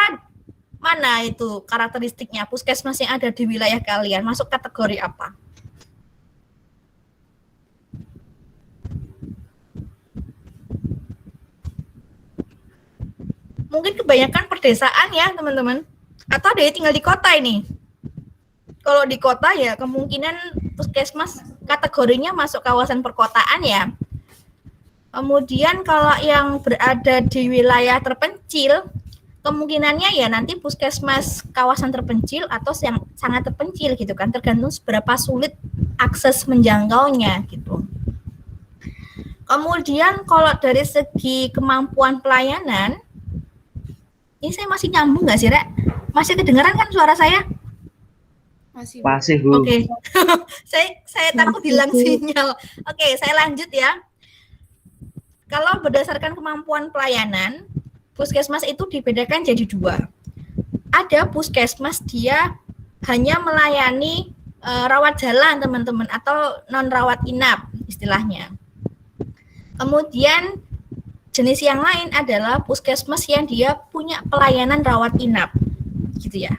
mana itu karakteristiknya puskesmas yang ada di wilayah kalian? Masuk kategori apa? Mungkin kebanyakan perdesaan ya, teman-teman. Atau ada yang tinggal di kota ini. Kalau di kota ya kemungkinan puskesmas kategorinya masuk kawasan perkotaan ya. Kemudian kalau yang berada di wilayah terpencil, kemungkinannya ya nanti puskesmas kawasan terpencil atau yang sangat terpencil gitu kan, tergantung seberapa sulit akses menjangkaunya gitu. Kemudian kalau dari segi kemampuan pelayanan, ini saya masih nyambung nggak sih, Rek? Masih kedengeran kan suara saya? Masih, Bu. Oke. saya takut hilang sinyal. Oke, saya lanjut ya. Kalau berdasarkan kemampuan pelayanan, puskesmas itu dibedakan jadi 2. Ada puskesmas dia hanya melayani rawat jalan, teman-teman, atau non rawat inap istilahnya. Kemudian jenis yang lain adalah puskesmas yang dia punya pelayanan rawat inap, gitu ya.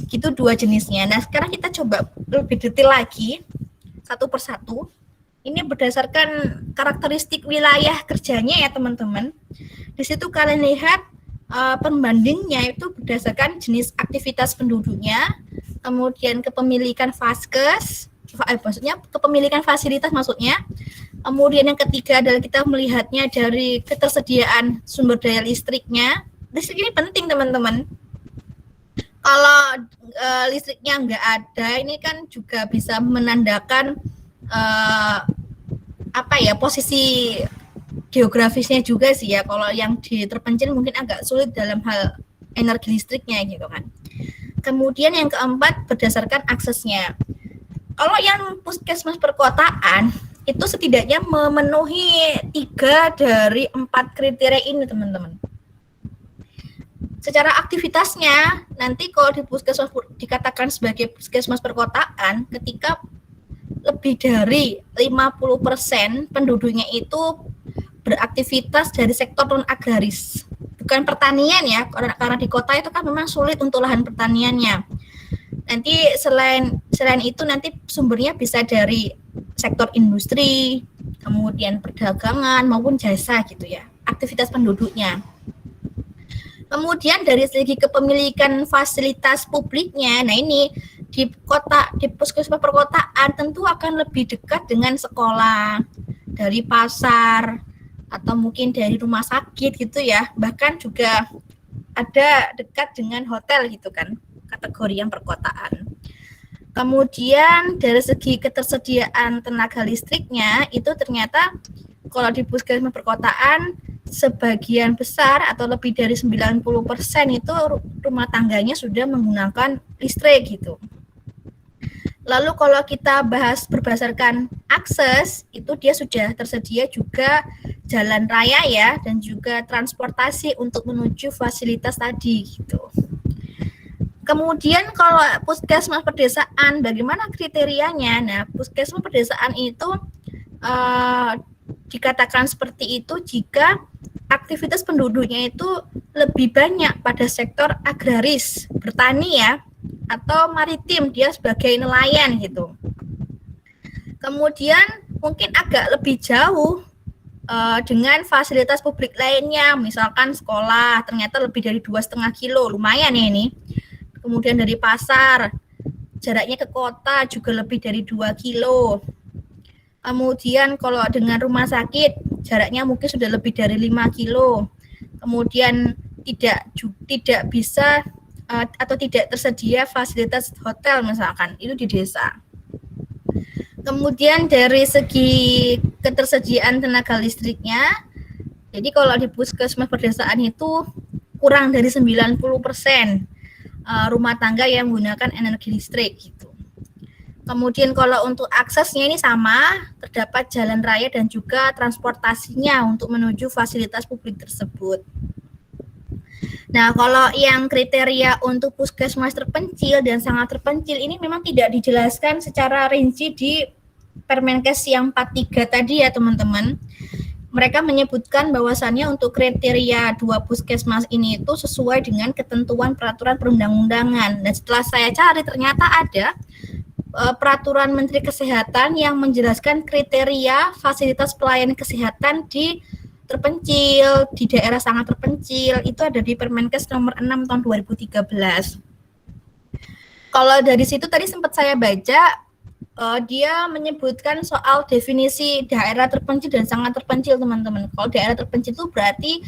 Itu 2 jenisnya. Nah, sekarang kita coba lebih detail lagi, satu persatu. Ini berdasarkan karakteristik wilayah kerjanya ya, teman-teman. Di situ kalian lihat pembandingnya itu berdasarkan jenis aktivitas penduduknya, kemudian kepemilikan vaskes, maksudnya kepemilikan fasilitas maksudnya. Kemudian yang ketiga adalah kita melihatnya dari ketersediaan sumber daya listriknya. Listrik ini penting, teman-teman. Kalau listriknya nggak ada, ini kan juga bisa menandakan posisi geografisnya juga sih ya. Kalau yang di terpencil mungkin agak sulit dalam hal energi listriknya gitu kan. Kemudian yang keempat berdasarkan aksesnya. Kalau yang puskesmas perkotaan itu setidaknya memenuhi 3 dari 4 kriteria ini, teman-teman. Secara aktivitasnya, nanti kalau di puskesmas dikatakan sebagai puskesmas perkotaan ketika lebih dari 50% penduduknya itu beraktivitas dari sektor non-agraris. Bukan pertanian ya, karena di kota itu kan memang sulit untuk lahan pertaniannya. Nanti selain itu nanti sumbernya bisa dari sektor industri, kemudian perdagangan maupun jasa gitu ya, aktivitas penduduknya. Kemudian dari segi kepemilikan fasilitas publiknya, nah ini di puskesmas perkotaan tentu akan lebih dekat dengan sekolah, dari pasar, atau mungkin dari rumah sakit gitu ya, bahkan juga ada dekat dengan hotel gitu kan, kategori yang perkotaan. Kemudian dari segi ketersediaan tenaga listriknya itu ternyata kalau di puskesmas perkotaan sebagian besar atau lebih dari 90% itu rumah tangganya sudah menggunakan listrik gitu. Lalu kalau kita bahas berdasarkan akses, itu dia sudah tersedia juga jalan raya ya, dan juga transportasi untuk menuju fasilitas tadi gitu. Kemudian kalau puskesmas pedesaan, bagaimana kriterianya? Nah, puskesmas pedesaan itu dikatakan seperti itu jika aktivitas penduduknya itu lebih banyak pada sektor agraris, bertani ya, atau maritim, dia sebagai nelayan gitu. Kemudian mungkin agak lebih jauh dengan fasilitas publik lainnya, misalkan sekolah ternyata lebih dari 2,5 kilo, lumayan ya ini. Kemudian dari pasar, jaraknya ke kota juga lebih dari 2 kilo. Kemudian kalau dengan rumah sakit, jaraknya mungkin sudah lebih dari 5 kilo. Kemudian tidak bisa atau tidak tersedia fasilitas hotel misalkan, itu di desa. Kemudian dari segi ketersediaan tenaga listriknya, jadi kalau di puskesmas pedesaan itu kurang dari 90% rumah tangga yang menggunakan energi listrik gitu. Kemudian kalau untuk aksesnya ini sama, terdapat jalan raya dan juga transportasinya untuk menuju fasilitas publik tersebut. Nah, kalau yang kriteria untuk puskesmas terpencil dan sangat terpencil ini memang tidak dijelaskan secara rinci di Permenkes yang 43 tadi ya teman-teman. Mereka menyebutkan bahwasannya untuk kriteria 2 puskesmas ini itu sesuai dengan ketentuan peraturan perundang-undangan. Dan setelah saya cari ternyata ada peraturan Menteri Kesehatan yang menjelaskan kriteria fasilitas pelayanan kesehatan di terpencil, di daerah sangat terpencil, itu ada di Permenkes nomor 6 tahun 2013. Kalau dari situ tadi sempat saya baca, dia menyebutkan soal definisi daerah terpencil dan sangat terpencil, teman-teman. Kalau daerah terpencil itu berarti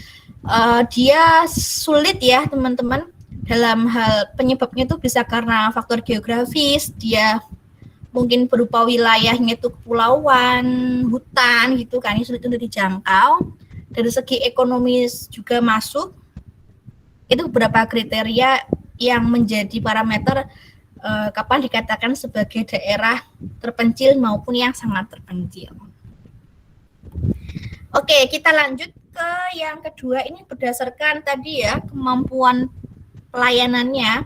dia sulit ya, teman-teman, dalam hal penyebabnya itu bisa karena faktor geografis, dia mungkin berupa wilayahnya itu kepulauan, hutan gitu kan, ini sulit untuk dijangkau. Dari segi ekonomis juga masuk, itu beberapa kriteria yang menjadi parameter kapan dikatakan sebagai daerah terpencil maupun yang sangat terpencil. Oke, kita lanjut ke yang kedua, ini berdasarkan tadi ya kemampuan pelayanannya.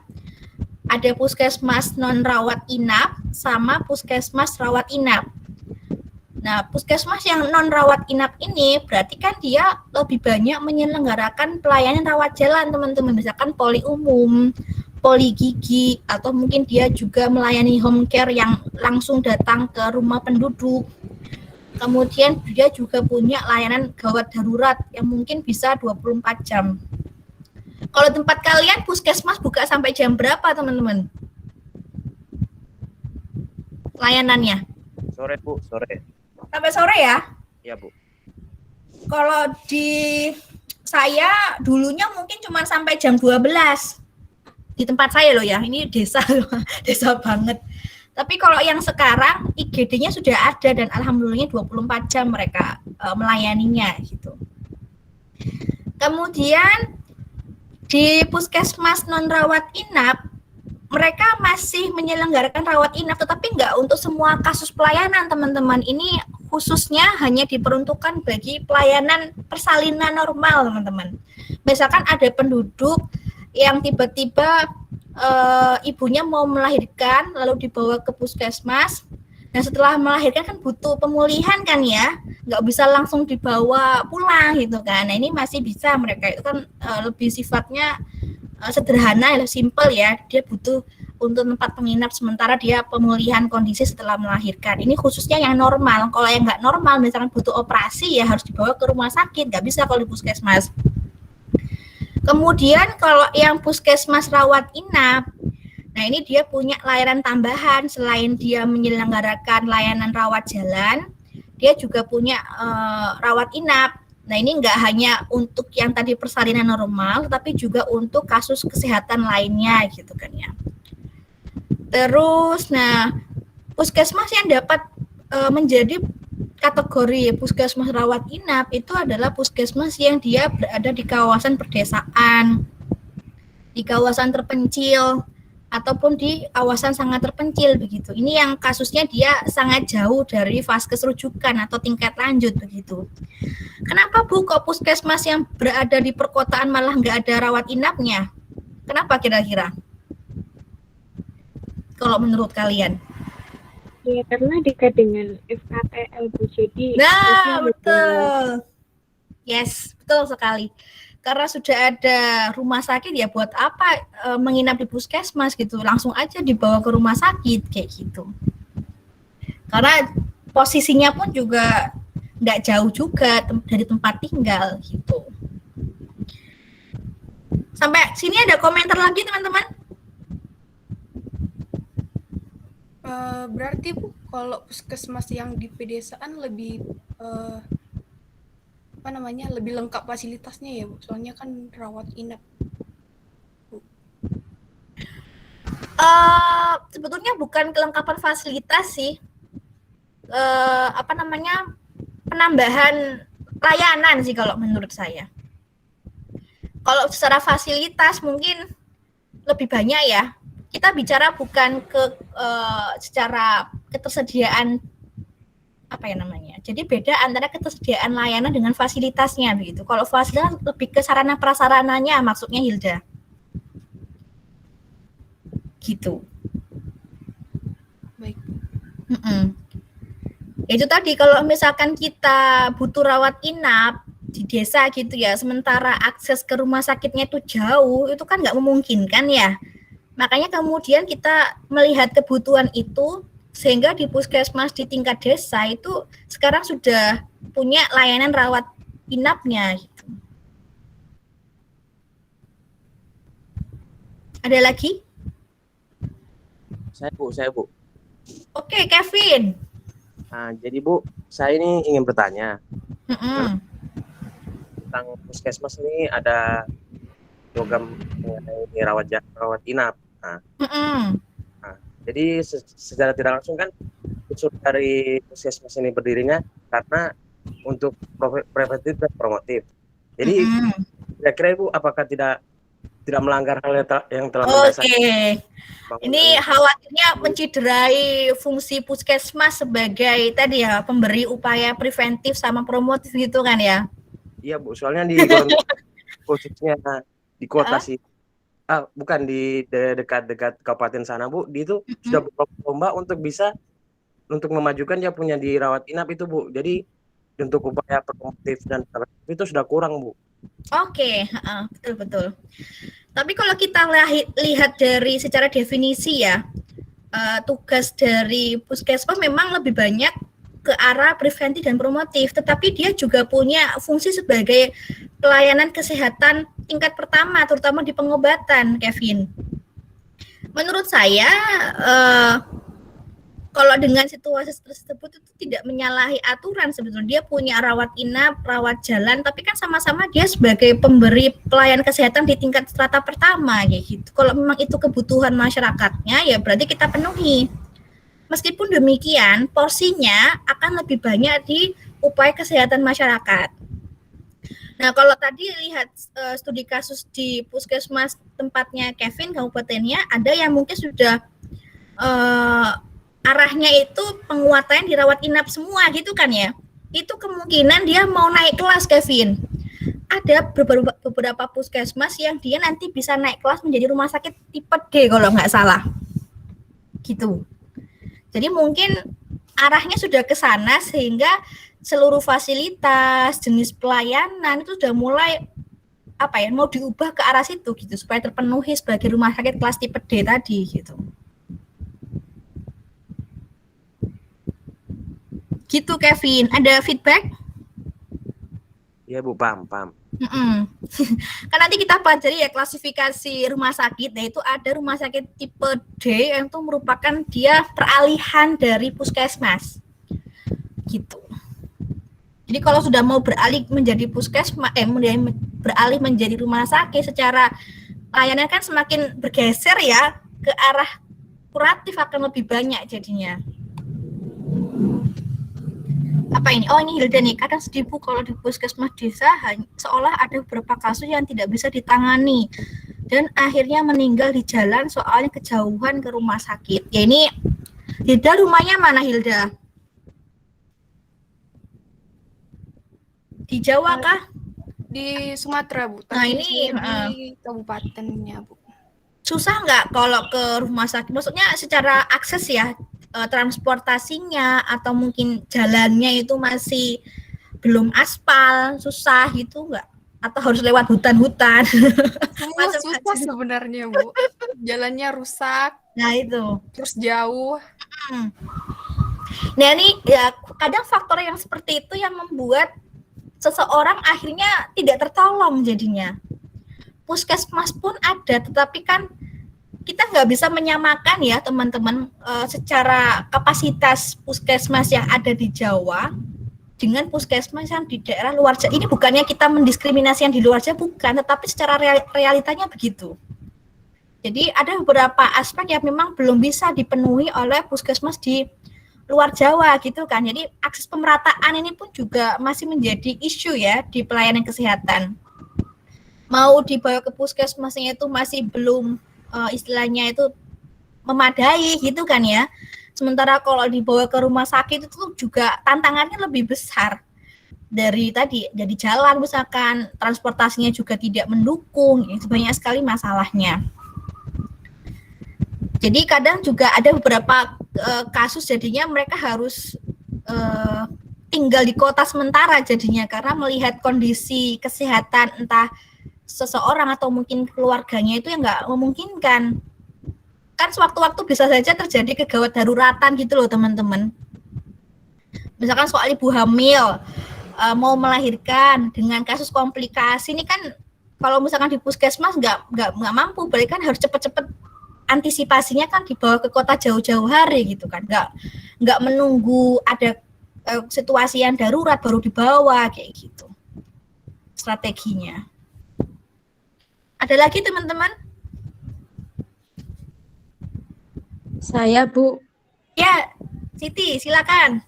Ada puskesmas non rawat inap sama puskesmas rawat inap. Nah, puskesmas yang non rawat inap ini berarti kan dia lebih banyak menyelenggarakan pelayanan rawat jalan, teman-teman. Misalkan poli umum, poli gigi, atau mungkin dia juga melayani home care yang langsung datang ke rumah penduduk. Kemudian dia juga punya layanan gawat darurat yang mungkin bisa 24 jam. Kalau tempat kalian puskesmas buka sampai jam berapa, teman-teman? Layanannya? Sore, Bu, sore. Sampai sore ya? Iya, Bu. Kalau di saya dulunya mungkin cuma sampai jam 12. Di tempat saya loh ya, ini desa desa banget. Tapi kalau yang sekarang IGD-nya sudah ada dan alhamdulillahnya 24 jam mereka melayaninya gitu. Kemudian di puskesmas non rawat inap mereka masih menyelenggarakan rawat inap, tetapi nggak untuk semua kasus pelayanan, teman-teman. Ini khususnya hanya diperuntukkan bagi pelayanan persalinan normal, teman-teman. Misalkan ada penduduk yang tiba-tiba ibunya mau melahirkan, lalu dibawa ke puskesmas. Nah, setelah melahirkan kan butuh pemulihan kan ya, nggak bisa langsung dibawa pulang gitu kan. Nah, ini masih bisa, mereka itu kan lebih sifatnya sederhana, simple ya. Dia butuh untuk tempat penginap sementara dia pemulihan kondisi setelah melahirkan. Ini khususnya yang normal. Kalau yang nggak normal, misalkan butuh operasi ya harus dibawa ke rumah sakit, nggak bisa kalau di puskesmas. Kemudian kalau yang puskesmas rawat inap, nah ini dia punya layanan tambahan. Selain dia menyelenggarakan layanan rawat jalan, dia juga punya rawat inap. Nah ini nggak hanya untuk yang tadi persalinan normal, tapi juga untuk kasus kesehatan lainnya gitu kan ya. Terus, nah puskesmas yang dapat menjadi kategori puskesmas rawat inap itu adalah puskesmas yang dia berada di kawasan pedesaan, di kawasan terpencil, ataupun di kawasan sangat terpencil begitu. Ini yang kasusnya dia sangat jauh dari vaskes rujukan atau tingkat lanjut begitu. Kenapa Bu kok puskesmas yang berada di perkotaan malah nggak ada rawat inapnya? Kenapa kira-kira? Kalau menurut kalian? Ya, karena dekat dengan FKTL, Bu. Jadi Nah, betul. Yes, betul sekali. Karena sudah ada rumah sakit, ya buat apa menginap di puskesmas gitu, langsung aja dibawa ke rumah sakit kayak gitu. Karena posisinya pun juga nggak jauh juga dari tempat tinggal gitu. Sampai sini ada komentar lagi teman-teman? Berarti Bu, kalau puskesmas yang di pedesaan lebih lebih lengkap fasilitasnya ya Bu, soalnya kan rawat inap. Sebetulnya bukan kelengkapan fasilitas sih, penambahan layanan sih kalau menurut saya. Kalau secara fasilitas mungkin lebih banyak ya. Kita bicara bukan secara ketersediaan Jadi beda antara ketersediaan layanan dengan fasilitasnya begitu. Kalau fasilitas lebih ke sarana prasarananya maksudnya Hilda. Gitu. Baik. Itu tadi kalau misalkan kita butuh rawat inap di desa gitu ya, sementara akses ke rumah sakitnya itu jauh, itu kan nggak memungkinkan ya. Makanya kemudian kita melihat kebutuhan itu, sehingga di puskesmas di tingkat desa itu sekarang sudah punya layanan rawat inapnya. Gitu. Ada lagi? Saya Bu. Oke, Kevin. Nah, jadi Bu, saya ini ingin bertanya tentang puskesmas ini ada program mengenai rawat inap. Jadi secara tidak langsung kan unsur dari puskesmas ini berdirinya karena untuk preventif dan promotif. Jadi kira-kira Ibu apakah tidak melanggar hal yang telah mendasari? Ini khawatirnya menciderai fungsi puskesmas sebagai tadi ya pemberi upaya preventif sama promotif gitu kan ya? Iya Bu, soalnya di khususnya di kota sih. Bukan di dekat kabupaten sana Bu, di itu sudah berlomba untuk memajukan dia punya di rawat inap itu Bu. Jadi untuk upaya promotif dan preventif itu sudah kurang Bu. Oke, betul. Tapi kalau kita lihat dari secara definisi ya, tugas dari puskesmas memang lebih banyak ke arah preventif dan promotif, tetapi dia juga punya fungsi sebagai pelayanan kesehatan tingkat pertama, terutama di pengobatan, Kevin. Menurut saya, kalau dengan situasi tersebut itu tidak menyalahi aturan sebetulnya. Dia punya rawat inap, rawat jalan, tapi kan sama-sama dia sebagai pemberi pelayanan kesehatan di tingkat strata pertama, kayak gitu. Kalau memang itu kebutuhan masyarakatnya, ya berarti kita penuhi. Meskipun demikian, porsinya akan lebih banyak di upaya kesehatan masyarakat. Nah, kalau tadi lihat studi kasus di puskesmas tempatnya Kevin, kabupatennya, ada yang mungkin sudah arahnya itu penguatannya dirawat inap semua gitu kan ya. Itu kemungkinan dia mau naik kelas, Kevin. Ada beberapa puskesmas yang dia nanti bisa naik kelas menjadi rumah sakit tipe D kalau nggak salah. Gitu. Jadi mungkin arahnya sudah ke sana sehingga seluruh fasilitas, jenis pelayanan itu sudah mulai mau diubah ke arah situ gitu supaya terpenuhi sebagai rumah sakit kelas tipe D tadi gitu. Gitu Kevin, ada feedback? Iya Bu, paham. Kan nanti kita pelajari ya klasifikasi rumah sakit, yaitu ada rumah sakit tipe D yang itu merupakan dia peralihan dari puskesmas. Gitu. Jadi kalau sudah mau beralih menjadi puskesmas, beralih menjadi rumah sakit, secara layanan kan semakin bergeser ya ke arah kuratif akan lebih banyak jadinya. Apa ini? Oh, ini Hilda nih. Kadang sedih Bu kalau di puskesmas desa seolah ada beberapa kasus yang tidak bisa ditangani dan akhirnya meninggal di jalan soalnya kejauhan ke rumah sakit. Ya ini Hilda, rumahnya mana Hilda? Di Jawa kah? Di Sumatera, Bu. Nah, Tapi ini, di kabupatennya, Bu. Susah nggak kalau ke rumah sakit? Maksudnya secara akses ya, transportasinya atau mungkin jalannya itu masih belum aspal, susah gitu nggak? Atau harus lewat hutan-hutan? Semua susah sebenarnya, Bu. Jalannya rusak, Nah itu. terus jauh. Nah ini ya kadang faktor yang seperti itu yang membuat seseorang akhirnya tidak tertolong jadinya. Puskesmas pun ada, tetapi kan kita nggak bisa menyamakan ya teman-teman secara kapasitas puskesmas yang ada di Jawa dengan puskesmas yang di daerah luar Jawa. Ini bukannya kita mendiskriminasi yang di luar Jawa, bukan, tetapi secara realitanya begitu. Jadi ada beberapa aspek yang memang belum bisa dipenuhi oleh puskesmas di luar Jawa gitu kan. Jadi akses pemerataan ini pun juga masih menjadi isu ya di pelayanan kesehatan. Mau dibawa ke puskesmasnya itu masih belum istilahnya itu memadai gitu kan ya. Sementara kalau dibawa ke rumah sakit itu juga tantangannya lebih besar dari tadi. Jadi jalan misalkan, transportasinya juga tidak mendukung, itu banyak sekali masalahnya. Jadi kadang juga ada beberapa kasus jadinya mereka harus tinggal di kota sementara jadinya karena melihat kondisi kesehatan entah seseorang atau mungkin keluarganya itu yang nggak memungkinkan. Kan sewaktu-waktu bisa saja terjadi kegawat daruratan gitu loh teman-teman. Misalkan soal ibu hamil mau melahirkan dengan kasus komplikasi ini kan kalau misalkan di puskesmas nggak mampu, berarti kan harus cepet-cepet antisipasinya kan dibawa ke kota jauh-jauh hari gitu kan, nggak menunggu ada situasi yang darurat baru dibawa kayak gitu strateginya. Ada lagi teman-teman? Saya, Bu. Ya, Siti, silakan.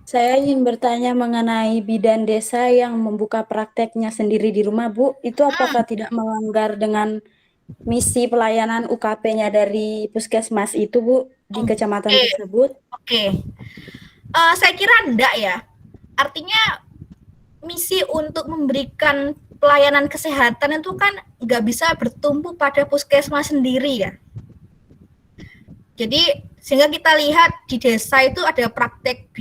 Saya ingin bertanya mengenai bidan desa yang membuka prakteknya sendiri di rumah, Bu. Itu apakah tidak melanggar dengan misi pelayanan UKP-nya dari puskesmas itu, Bu, di kecamatan tersebut? Oke. Saya kira enggak ya. Artinya misi untuk memberikan pelayanan kesehatan itu kan nggak bisa bertumpu pada puskesmas sendiri ya. Jadi sehingga kita lihat di desa itu ada praktek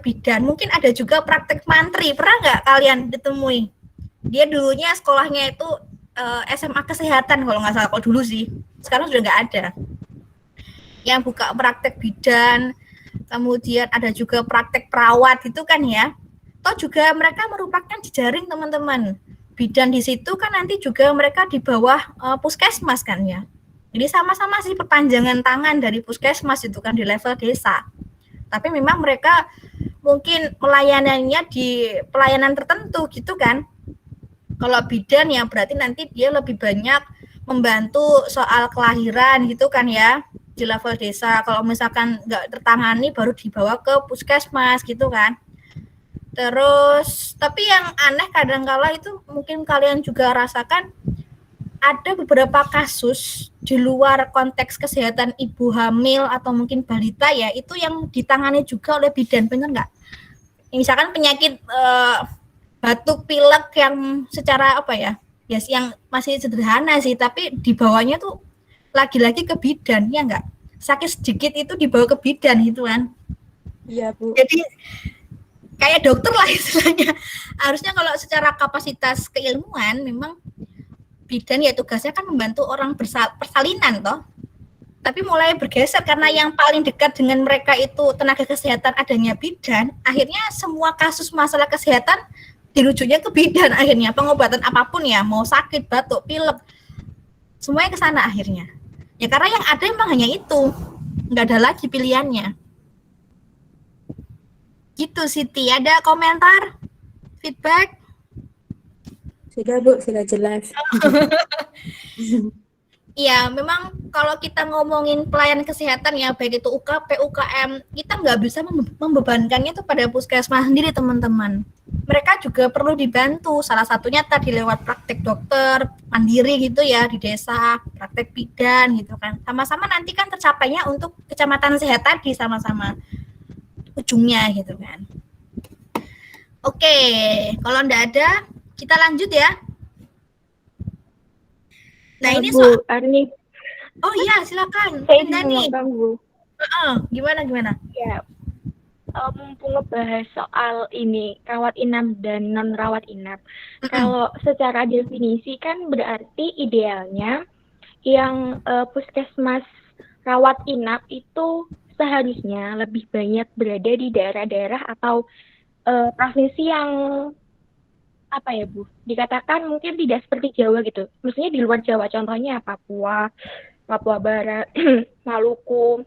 bidan, mungkin ada juga praktek mantri. Pernah nggak kalian ditemui? Dia dulunya sekolahnya itu SMA kesehatan kalau nggak salah, kalau dulu sih. Sekarang sudah nggak ada. Yang buka praktek bidan, kemudian ada juga praktek perawat itu kan ya. Atau juga mereka merupakan jejaring teman-teman. Bidan di situ kan nanti juga mereka di bawah puskesmas kan ya. Jadi sama-sama sih perpanjangan tangan dari puskesmas itu kan di level desa. Tapi memang mereka mungkin pelayanannya di pelayanan tertentu gitu kan. Kalau bidan ya berarti nanti dia lebih banyak membantu soal kelahiran gitu kan ya di level desa. Kalau misalkan nggak tertangani baru dibawa ke puskesmas gitu kan. Terus, tapi yang aneh kadangkala itu mungkin kalian juga rasakan ada beberapa kasus di luar konteks kesehatan ibu hamil atau mungkin balita ya, itu yang ditangani juga oleh bidan, benar nggak? Misalkan penyakit batuk pilek yang secara apa ya, yang masih sederhana sih, tapi dibawanya tuh lagi-lagi ke bidan, ya nggak? Sakit sedikit itu dibawa ke bidan gitu kan? Iya, Bu. Jadi kayak dokter lah istilahnya. Harusnya kalau secara kapasitas keilmuan memang bidan ya tugasnya kan membantu orang persalinan toh. Tapi mulai bergeser karena yang paling dekat dengan mereka itu tenaga kesehatan adanya bidan, akhirnya semua kasus masalah kesehatan dirujuknya ke bidan akhirnya. Pengobatan apapun ya, mau sakit, batuk, pilek, semuanya ke sana akhirnya. Ya karena yang ada memang hanya itu. Nggak ada lagi pilihannya. Gitu Siti, ada komentar, feedback? Sudah, Bu, sudah jelas. Iya, memang kalau kita ngomongin pelayanan kesehatan ya, baik itu UKP, UKM, kita nggak bisa membebankannya itu pada puskesmas sendiri, teman-teman. Mereka juga perlu dibantu, salah satunya tadi lewat praktek dokter, mandiri gitu ya, di desa, praktek bidan gitu kan. Sama-sama nanti kan tercapainya untuk kecamatan sehat tadi sama-sama ujungnya gitu kan. Oke, kalau enggak ada, kita lanjut ya. Nah, ini Bu Arni, oh iya, silakan. saya Dani. ingin ngomong, Bu. Gimana? Ya, mumpung ngebahas soal ini rawat inap dan non rawat inap. Kalau secara definisi kan berarti idealnya yang puskesmas rawat inap itu seharusnya lebih banyak berada di daerah-daerah atau provinsi yang apa ya Bu, dikatakan mungkin tidak seperti Jawa gitu. Maksudnya di luar Jawa, contohnya Papua Barat, Maluku,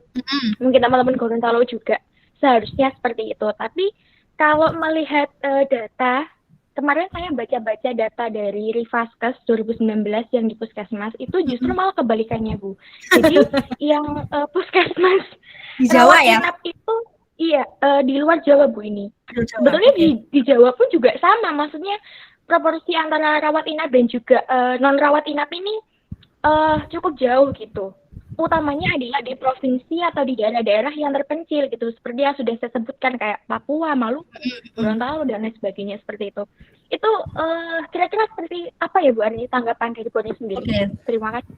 mungkin teman-teman Gorontalo juga seharusnya seperti itu. Tapi kalau melihat data, kemarin saya baca-baca data dari Rivaskes 2019 yang di puskesmas itu justru malah kebalikannya Bu. Jadi yang puskesmas Di Jawa rawat ya? inap itu iya di luar Jawa Bu ini. Aduh, Jawa. Sebetulnya Oke. di Jawa pun juga sama, maksudnya proporsi antara rawat inap dan juga non rawat inap ini cukup jauh gitu. Utamanya adalah di provinsi atau di daerah-daerah yang terpencil gitu, seperti yang sudah saya sebutkan kayak Papua, Maluku, Gorontalo dan lain sebagainya seperti itu. Itu kira-kira seperti apa ya Bu Arni tanggapan dari Bu Arni sendiri? Oke. Terima kasih.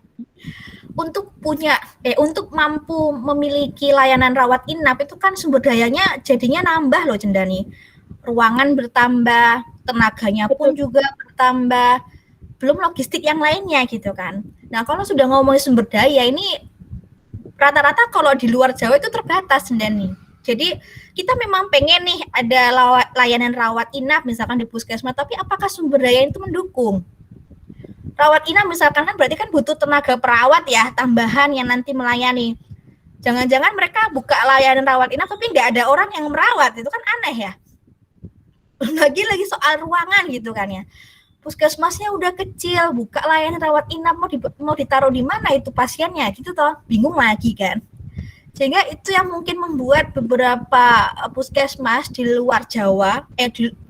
Untuk mampu memiliki layanan rawat inap itu kan sumber dayanya jadinya nambah loh Cendani. Ruangan bertambah, tenaganya pun juga bertambah, belum logistik yang lainnya gitu kan. Nah kalau sudah ngomongin sumber daya ini rata-rata kalau di luar Jawa itu terbatas Cendani. Jadi kita memang pengen nih ada layanan rawat inap misalkan di puskesmas, tapi apakah sumber daya itu mendukung? Rawat inap misalkan kan berarti kan butuh tenaga perawat ya, tambahan yang nanti melayani. Jangan-jangan mereka buka layanan rawat inap tapi nggak ada orang yang merawat, itu kan aneh ya. Lagi soal ruangan gitu kan ya. Puskesmasnya udah kecil, buka layanan rawat inap mau ditaruh di mana itu pasiennya gitu toh, bingung lagi kan. Sehingga itu yang mungkin membuat beberapa puskesmas di luar Jawa,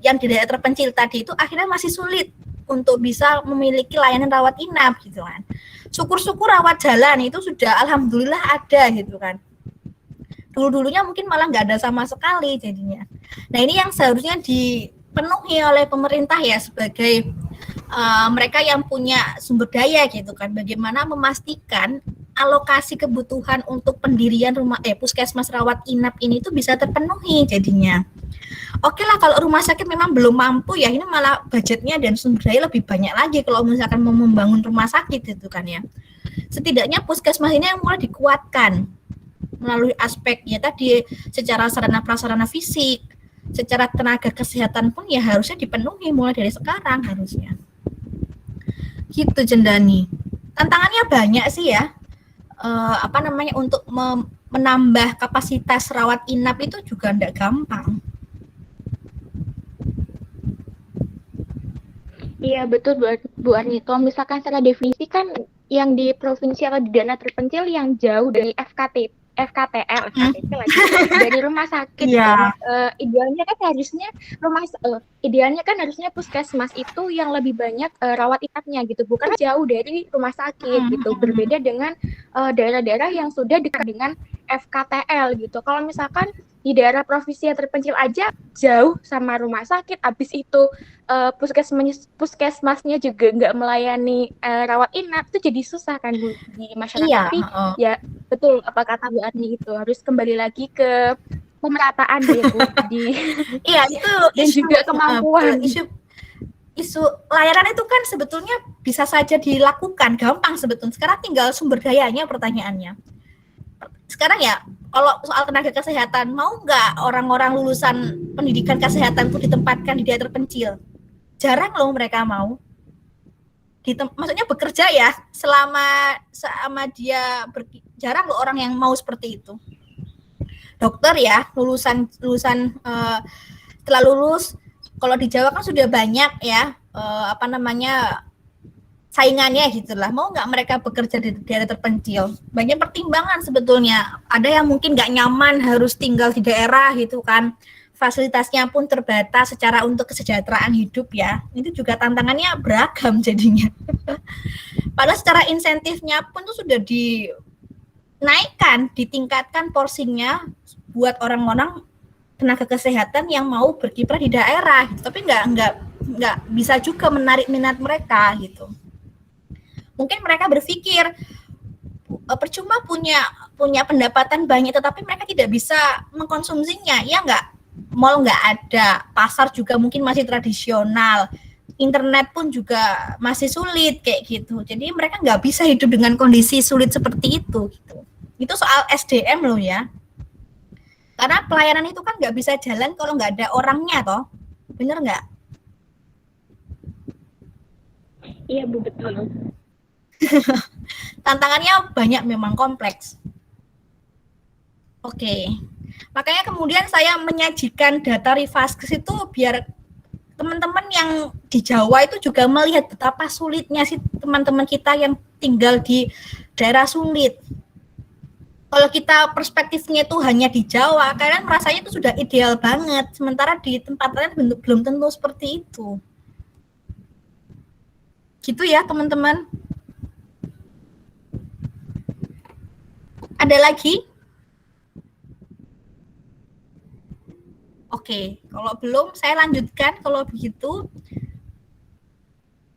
yang di daerah terpencil tadi itu akhirnya masih sulit untuk bisa memiliki layanan rawat inap gitu kan. Syukur-syukur rawat jalan itu sudah alhamdulillah ada gitu kan. Dulu-dulunya mungkin malah nggak ada sama sekali jadinya. Nah ini yang seharusnya dipenuhi oleh pemerintah ya sebagai mereka yang punya sumber daya gitu kan. Bagaimana memastikan alokasi kebutuhan untuk pendirian puskesmas rawat inap ini tuh bisa terpenuhi jadinya. Oke lah kalau rumah sakit memang belum mampu ya, ini malah budgetnya dan sumber daya lebih banyak lagi kalau misalkan mau membangun rumah sakit itu kan ya. Setidaknya puskesmas ini yang mulai dikuatkan melalui aspek ya tadi secara sarana prasarana fisik, secara tenaga kesehatan pun ya harusnya dipenuhi mulai dari sekarang harusnya. Gitu Cendani. Tantangannya banyak sih ya. Untuk menambah kapasitas rawat inap itu juga tidak gampang. Iya betul Bu Arni. Kalau misalkan secara definisi kan yang di provinsi atau di daerah terpencil yang jauh dari FKTL lagi dari rumah sakit. Iya. Idealnya kan harusnya puskesmas itu yang lebih banyak rawat inapnya gitu, bukan jauh dari rumah sakit gitu. Berbeda dengan daerah-daerah yang sudah dekat dengan FKTL gitu. Kalau misalkan di daerah provinsi yang terpencil aja jauh sama rumah sakit, habis itu puskesmasnya juga nggak melayani rawat inap, itu jadi susah kan Bu di masyarakat. Iya, Tapi ya betul apa kata Bu Arni itu, harus kembali lagi ke pemerataan ya Bu di Iya, itu dan juga kemampuan. Isu layanan itu kan sebetulnya bisa saja dilakukan, gampang sebetulnya. Sekarang tinggal sumber dayanya pertanyaannya. Sekarang ya, kalau soal tenaga kesehatan, mau nggak orang-orang lulusan pendidikan kesehatan itu ditempatkan di daerah terpencil? Jarang loh mereka mau. Maksudnya bekerja ya, selama dia jarang loh orang yang mau seperti itu. Dokter ya, lulusan setelah lulus, kalau di Jawa kan sudah banyak ya, saingannya gitulah. Mau nggak mereka bekerja di daerah terpencil? Banyak pertimbangan sebetulnya. Ada yang mungkin nggak nyaman harus tinggal di daerah gitu kan. Fasilitasnya pun terbatas secara untuk kesejahteraan hidup ya. Itu juga tantangannya beragam jadinya. Padahal secara insentifnya pun itu sudah dinaikkan, ditingkatkan porsinya buat orang-orang tenaga kesehatan yang mau berkiprah di daerah. Gitu. Tapi nggak bisa juga menarik minat mereka gitu. Mungkin mereka berpikir percuma punya pendapatan banyak tetapi mereka tidak bisa mengkonsumsinya, ya enggak? Mall nggak ada, pasar juga mungkin masih tradisional, internet pun juga masih sulit kayak gitu. Jadi mereka nggak bisa hidup dengan kondisi sulit seperti itu gitu. Itu soal SDM loh ya. Karena pelayanan itu kan nggak bisa jalan kalau nggak ada orangnya toh, bener nggak? Iya Bu, betul. Tantangannya banyak, memang kompleks. Oke. Makanya kemudian saya menyajikan data Rivaskes itu biar teman-teman yang di Jawa itu juga melihat betapa sulitnya sih teman-teman kita yang tinggal di daerah sulit. Kalau kita perspektifnya itu hanya di Jawa, kalian merasanya itu sudah ideal banget, sementara di tempat lain belum tentu seperti itu. Gitu ya teman-teman. Ada lagi? Oke, kalau belum saya lanjutkan. Kalau begitu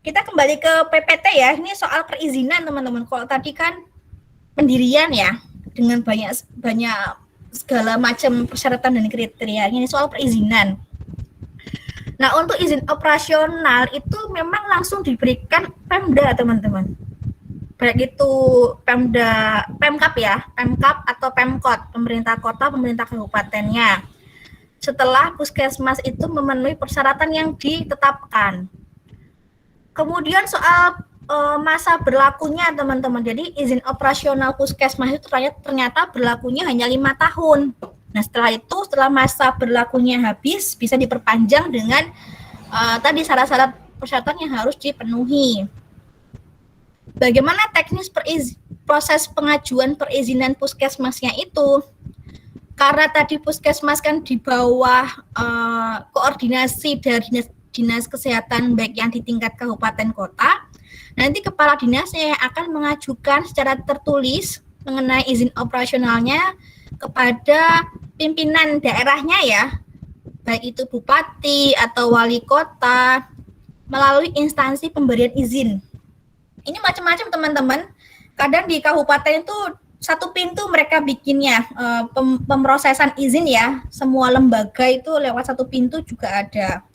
kita kembali ke PPT ya. Ini soal perizinan teman-teman. Kalau tadi kan pendirian ya dengan banyak segala macam persyaratan dan kriteria. Ini soal perizinan. Nah, untuk izin operasional itu memang langsung diberikan Pemda teman-teman. Baik itu Pemkap ya, Pemkap atau Pemkot, pemerintah kota, pemerintah kabupatennya. Setelah puskesmas itu memenuhi persyaratan yang ditetapkan. Kemudian soal masa berlakunya teman-teman. Jadi izin operasional puskesmas itu ternyata berlakunya hanya 5 tahun. Nah setelah masa berlakunya habis bisa diperpanjang dengan tadi syarat-syarat persyaratan yang harus dipenuhi. Bagaimana teknis proses pengajuan perizinan puskesmasnya itu? Karena tadi puskesmas kan di bawah koordinasi dari dinas kesehatan baik yang di tingkat kabupaten kota, nanti kepala dinasnya akan mengajukan secara tertulis mengenai izin operasionalnya kepada pimpinan daerahnya ya, baik itu bupati atau wali kota melalui instansi pemberian izin. Ini macam-macam teman-teman. Kadang di kabupaten itu satu pintu mereka bikinnya pemrosesan izin ya. Semua lembaga itu lewat satu pintu juga ada.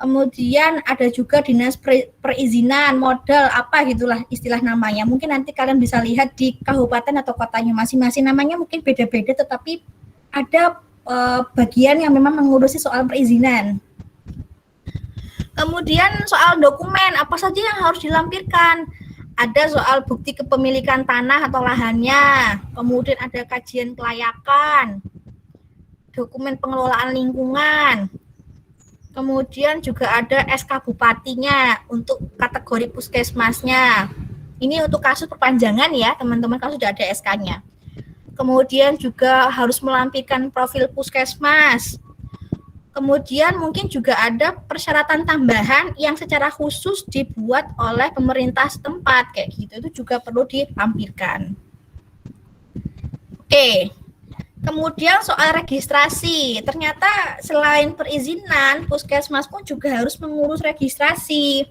Kemudian ada juga dinas perizinan modal apa gitulah istilah namanya. Mungkin nanti kalian bisa lihat di kabupaten atau kotanya masing-masing namanya mungkin beda-beda, tetapi ada bagian yang memang mengurusi soal perizinan. Kemudian soal dokumen apa saja yang harus dilampirkan. Ada soal bukti kepemilikan tanah atau lahannya, kemudian ada kajian kelayakan, dokumen pengelolaan lingkungan, kemudian juga ada SK bupatinya untuk kategori puskesmasnya. Ini untuk kasus perpanjangan ya teman-teman, kalau sudah ada SK-nya. kemudian juga harus melampirkan profil puskesmas. Kemudian mungkin juga ada persyaratan tambahan yang secara khusus dibuat oleh pemerintah setempat kayak gitu, itu juga perlu dilampirkan. Oke. Kemudian soal registrasi, ternyata selain perizinan, puskesmas pun juga harus mengurus registrasi.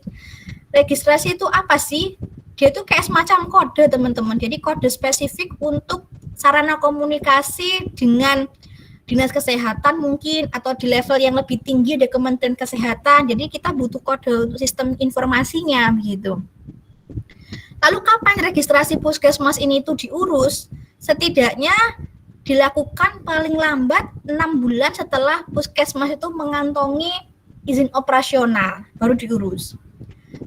Registrasi itu apa sih? Dia itu kayak semacam kode, teman-teman. Jadi kode spesifik untuk sarana komunikasi dengan dinas kesehatan mungkin, atau di level yang lebih tinggi ada Kementerian Kesehatan. Jadi kita butuh kode untuk sistem informasinya begitu. Lalu kapan registrasi puskesmas ini itu diurus? Setidaknya dilakukan paling lambat 6 bulan setelah puskesmas itu mengantongi izin operasional, baru diurus.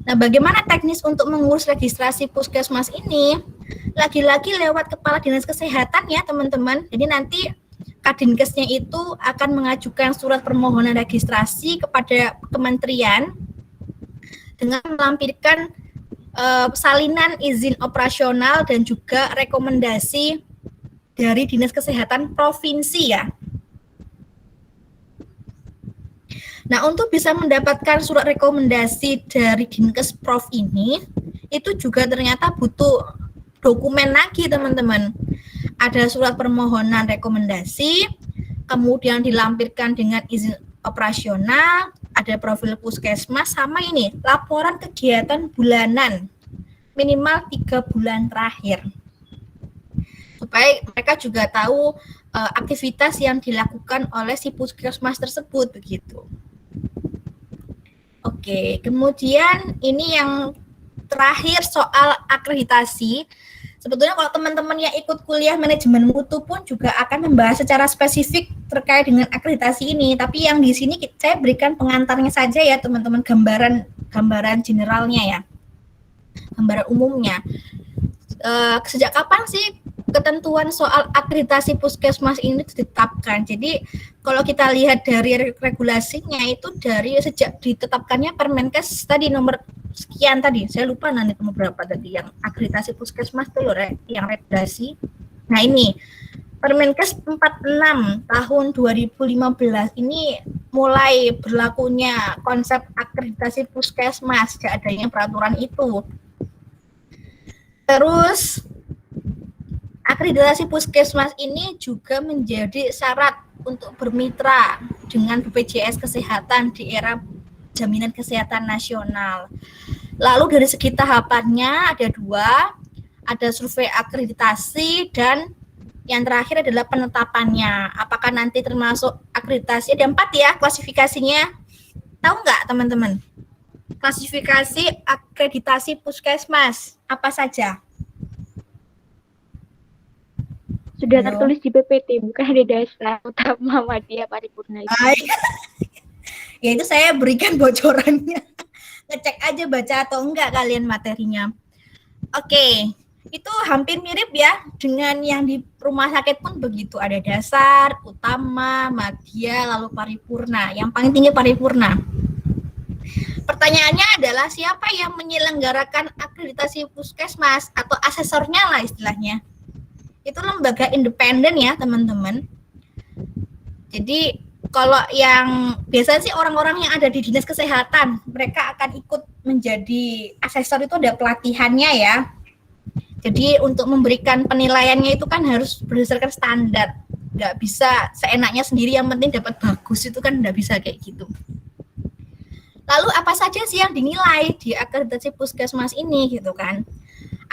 Nah, bagaimana teknis untuk mengurus registrasi puskesmas ini? Lagi-lagi lewat Kepala Dinas Kesehatan ya, teman-teman. Jadi nanti Kadinkesnya itu akan mengajukan surat permohonan registrasi kepada kementerian dengan melampirkan salinan izin operasional dan juga rekomendasi dari Dinas Kesehatan Provinsi ya. Nah, untuk bisa mendapatkan surat rekomendasi dari Dinkes Prof ini, itu juga ternyata butuh dokumen lagi, teman-teman. Ada surat permohonan rekomendasi, kemudian dilampirkan dengan izin operasional, ada profil puskesmas, sama ini, laporan kegiatan bulanan, minimal 3 bulan terakhir. Supaya mereka juga tahu aktivitas yang dilakukan oleh si puskesmas tersebut, begitu. Oke, kemudian ini yang terakhir soal akreditasi. Sebetulnya kalau teman-teman yang ikut kuliah manajemen mutu pun juga akan membahas secara spesifik terkait dengan akreditasi ini. Tapi yang di sini saya berikan pengantarnya saja ya, teman-teman, gambaran generalnya ya, gambaran umumnya. Sejak kapan sih ketentuan soal akreditasi puskesmas ini ditetapkan? Jadi kalau kita lihat dari regulasinya itu dari sejak ditetapkannya Permenkes tadi nomor sekian tadi, saya lupa nanti nomor berapa tadi yang akreditasi puskesmas itu loh, yang regulasi. Nah ini Permenkes 46 tahun 2015 ini mulai berlakunya konsep akreditasi puskesmas, sejak adanya peraturan itu. Terus akreditasi puskesmas ini juga menjadi syarat untuk bermitra dengan BPJS Kesehatan di era Jaminan Kesehatan Nasional. Lalu dari segi tahapannya ada 2, ada survei akreditasi dan yang terakhir adalah penetapannya. Apakah nanti termasuk akreditasi? Ada 4 ya klasifikasinya. Tahu nggak teman-teman? Klasifikasi akreditasi puskesmas apa saja? Sudah tertulis di PPT, bukan di dasar utama Muhammadiyah Paripurna itu. Ya itu saya berikan bocorannya. Ngecek aja baca atau enggak kalian materinya. Oke, itu hampir mirip ya dengan yang di rumah sakit pun begitu. Ada dasar, utama, madya, lalu paripurna. Yang paling tinggi paripurna. Pertanyaannya adalah siapa yang menyelenggarakan akreditasi puskesmas atau asesornya lah istilahnya. Itu lembaga independen ya teman-teman. Jadi kalau yang biasanya sih orang-orang yang ada di dinas kesehatan, mereka akan ikut menjadi asesor, itu ada pelatihannya ya. Jadi untuk memberikan penilaiannya itu kan harus berdasarkan standar. Nggak bisa seenaknya sendiri, yang penting dapat bagus, itu kan nggak bisa kayak gitu. Lalu apa saja sih yang dinilai di akreditasi puskesmas ini gitu kan?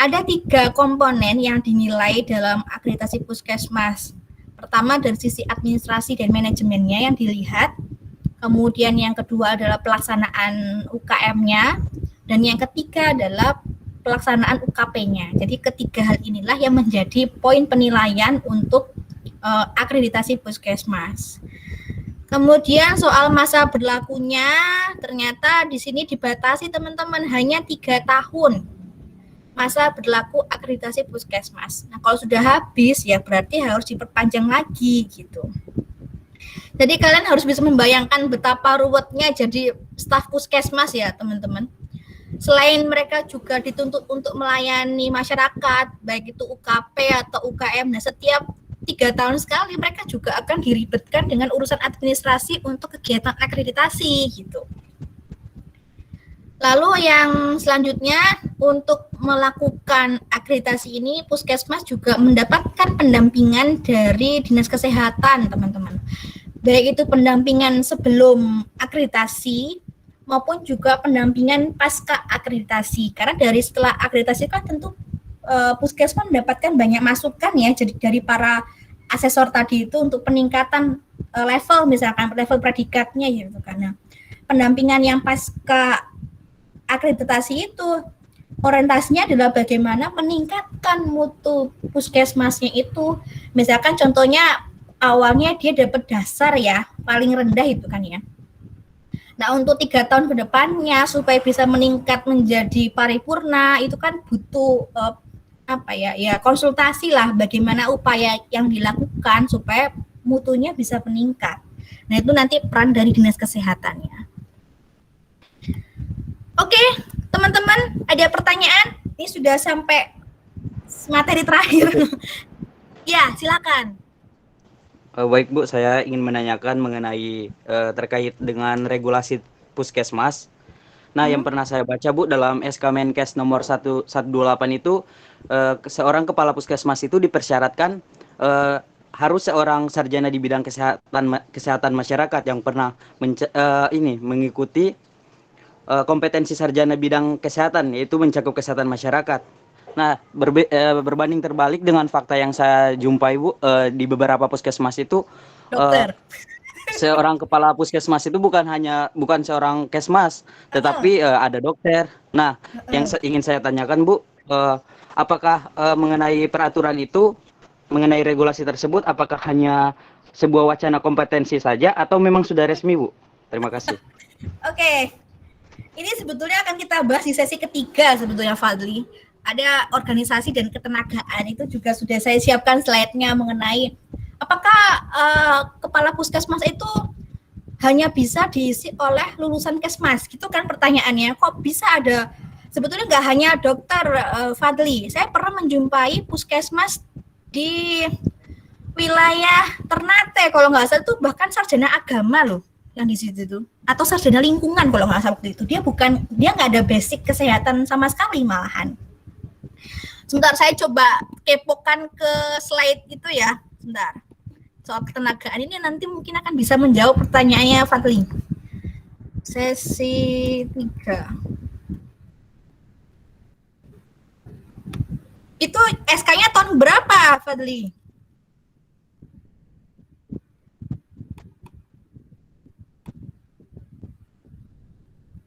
Ada 3 komponen yang dinilai dalam akreditasi puskesmas. Pertama dari sisi administrasi dan manajemennya yang dilihat. Kemudian yang kedua adalah pelaksanaan UKM-nya. Dan yang ketiga adalah pelaksanaan UKP-nya. Jadi ketiga hal inilah yang menjadi poin penilaian untuk akreditasi puskesmas. Kemudian soal masa berlakunya, ternyata di sini dibatasi teman-teman, hanya 3 tahun masa berlaku akreditasi puskesmas. Nah, kalau sudah habis ya berarti harus diperpanjang lagi gitu. Jadi kalian harus bisa membayangkan betapa ruwetnya jadi staf puskesmas ya teman-teman. Selain mereka juga dituntut untuk melayani masyarakat, baik itu UKP atau UKM. Nah, setiap 3 tahun sekali mereka juga akan diribetkan dengan urusan administrasi untuk kegiatan akreditasi gitu. Lalu yang selanjutnya untuk melakukan akreditasi ini Puskesmas juga mendapatkan pendampingan dari Dinas Kesehatan, teman-teman. Baik itu pendampingan sebelum akreditasi maupun juga pendampingan pasca akreditasi. Karena dari setelah akreditasi kan tentu Puskesmas mendapatkan banyak masukan ya dari para asesor tadi itu untuk peningkatan level, misalkan level predikatnya gitu. Karena pendampingan yang pasca akreditasi itu orientasinya adalah bagaimana meningkatkan mutu puskesmasnya itu. Misalkan contohnya awalnya dia dapat dasar ya, paling rendah itu kan ya. Nah untuk 3 tahun ke depannya supaya bisa meningkat menjadi paripurna itu kan butuh konsultasi lah bagaimana upaya yang dilakukan supaya mutunya bisa meningkat. Nah itu nanti peran dari Dinas Kesehatannya. Oke, teman-teman, ada pertanyaan? Ini sudah sampai materi terakhir. Ya, silakan. Baik Bu, saya ingin menanyakan mengenai terkait dengan regulasi Puskesmas. Nah, yang pernah saya baca Bu dalam SK Menkes nomor 128 itu seorang kepala Puskesmas itu dipersyaratkan harus seorang sarjana di bidang kesehatan masyarakat yang pernah mengikuti kompetensi sarjana bidang kesehatan, yaitu mencakup kesehatan masyarakat. Nah, berbanding terbalik dengan fakta yang saya jumpai Bu di beberapa puskesmas itu, Dokter. Seorang kepala puskesmas itu bukan seorang kesmas, tetapi ada dokter. Nah, yang ingin saya tanyakan Bu, apakah mengenai peraturan itu, mengenai regulasi tersebut, apakah hanya sebuah wacana kompetensi saja atau memang sudah resmi Bu? Terima kasih. Oke. Ini sebetulnya akan kita bahas di sesi ketiga sebetulnya Fadli. Ada organisasi dan ketenagaan itu juga sudah saya siapkan slide-nya mengenai apakah kepala puskesmas itu hanya bisa diisi oleh lulusan kesmas. Gitu kan pertanyaannya. Kok bisa ada, sebetulnya nggak hanya dokter Fadli. Saya pernah menjumpai puskesmas di wilayah Ternate kalau nggak salah itu bahkan sarjana agama loh yang di situ tuh, atau sarjana lingkungan kalau nggak salah waktu itu. Dia nggak ada basic kesehatan sama sekali malahan. Sebentar saya coba kepokan ke slide itu ya, sebentar. Soal ketenagaan ini nanti mungkin akan bisa menjawab pertanyaannya Fadli. Sesi 3. Itu SK-nya tahun berapa Fadli?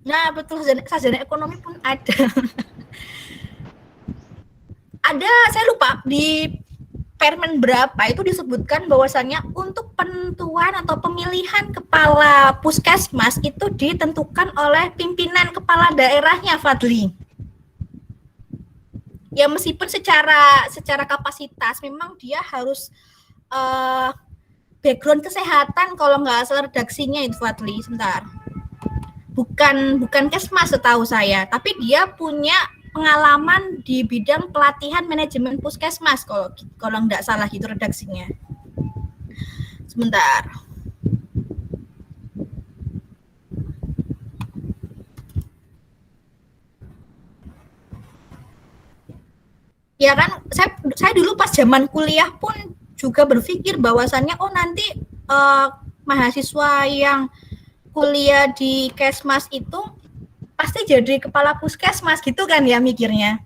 Nah, betul, sarjana ekonomi pun ada. Ada, saya lupa, di Permen berapa itu disebutkan bahwasannya untuk penentuan atau pemilihan kepala puskesmas itu ditentukan oleh pimpinan kepala daerahnya, Fadli. Ya meskipun secara kapasitas memang dia harus background kesehatan kalau nggak salah redaksinya itu, Fadli, sebentar. Bukan kesmas setahu saya, tapi dia punya pengalaman di bidang pelatihan manajemen puskesmas kalau nggak salah gitu redaksinya. Sebentar. Ya kan, saya dulu pas zaman kuliah pun juga berpikir bahwasannya nanti mahasiswa yang kuliah di kesmas itu pasti jadi kepala puskesmas gitu kan ya mikirnya.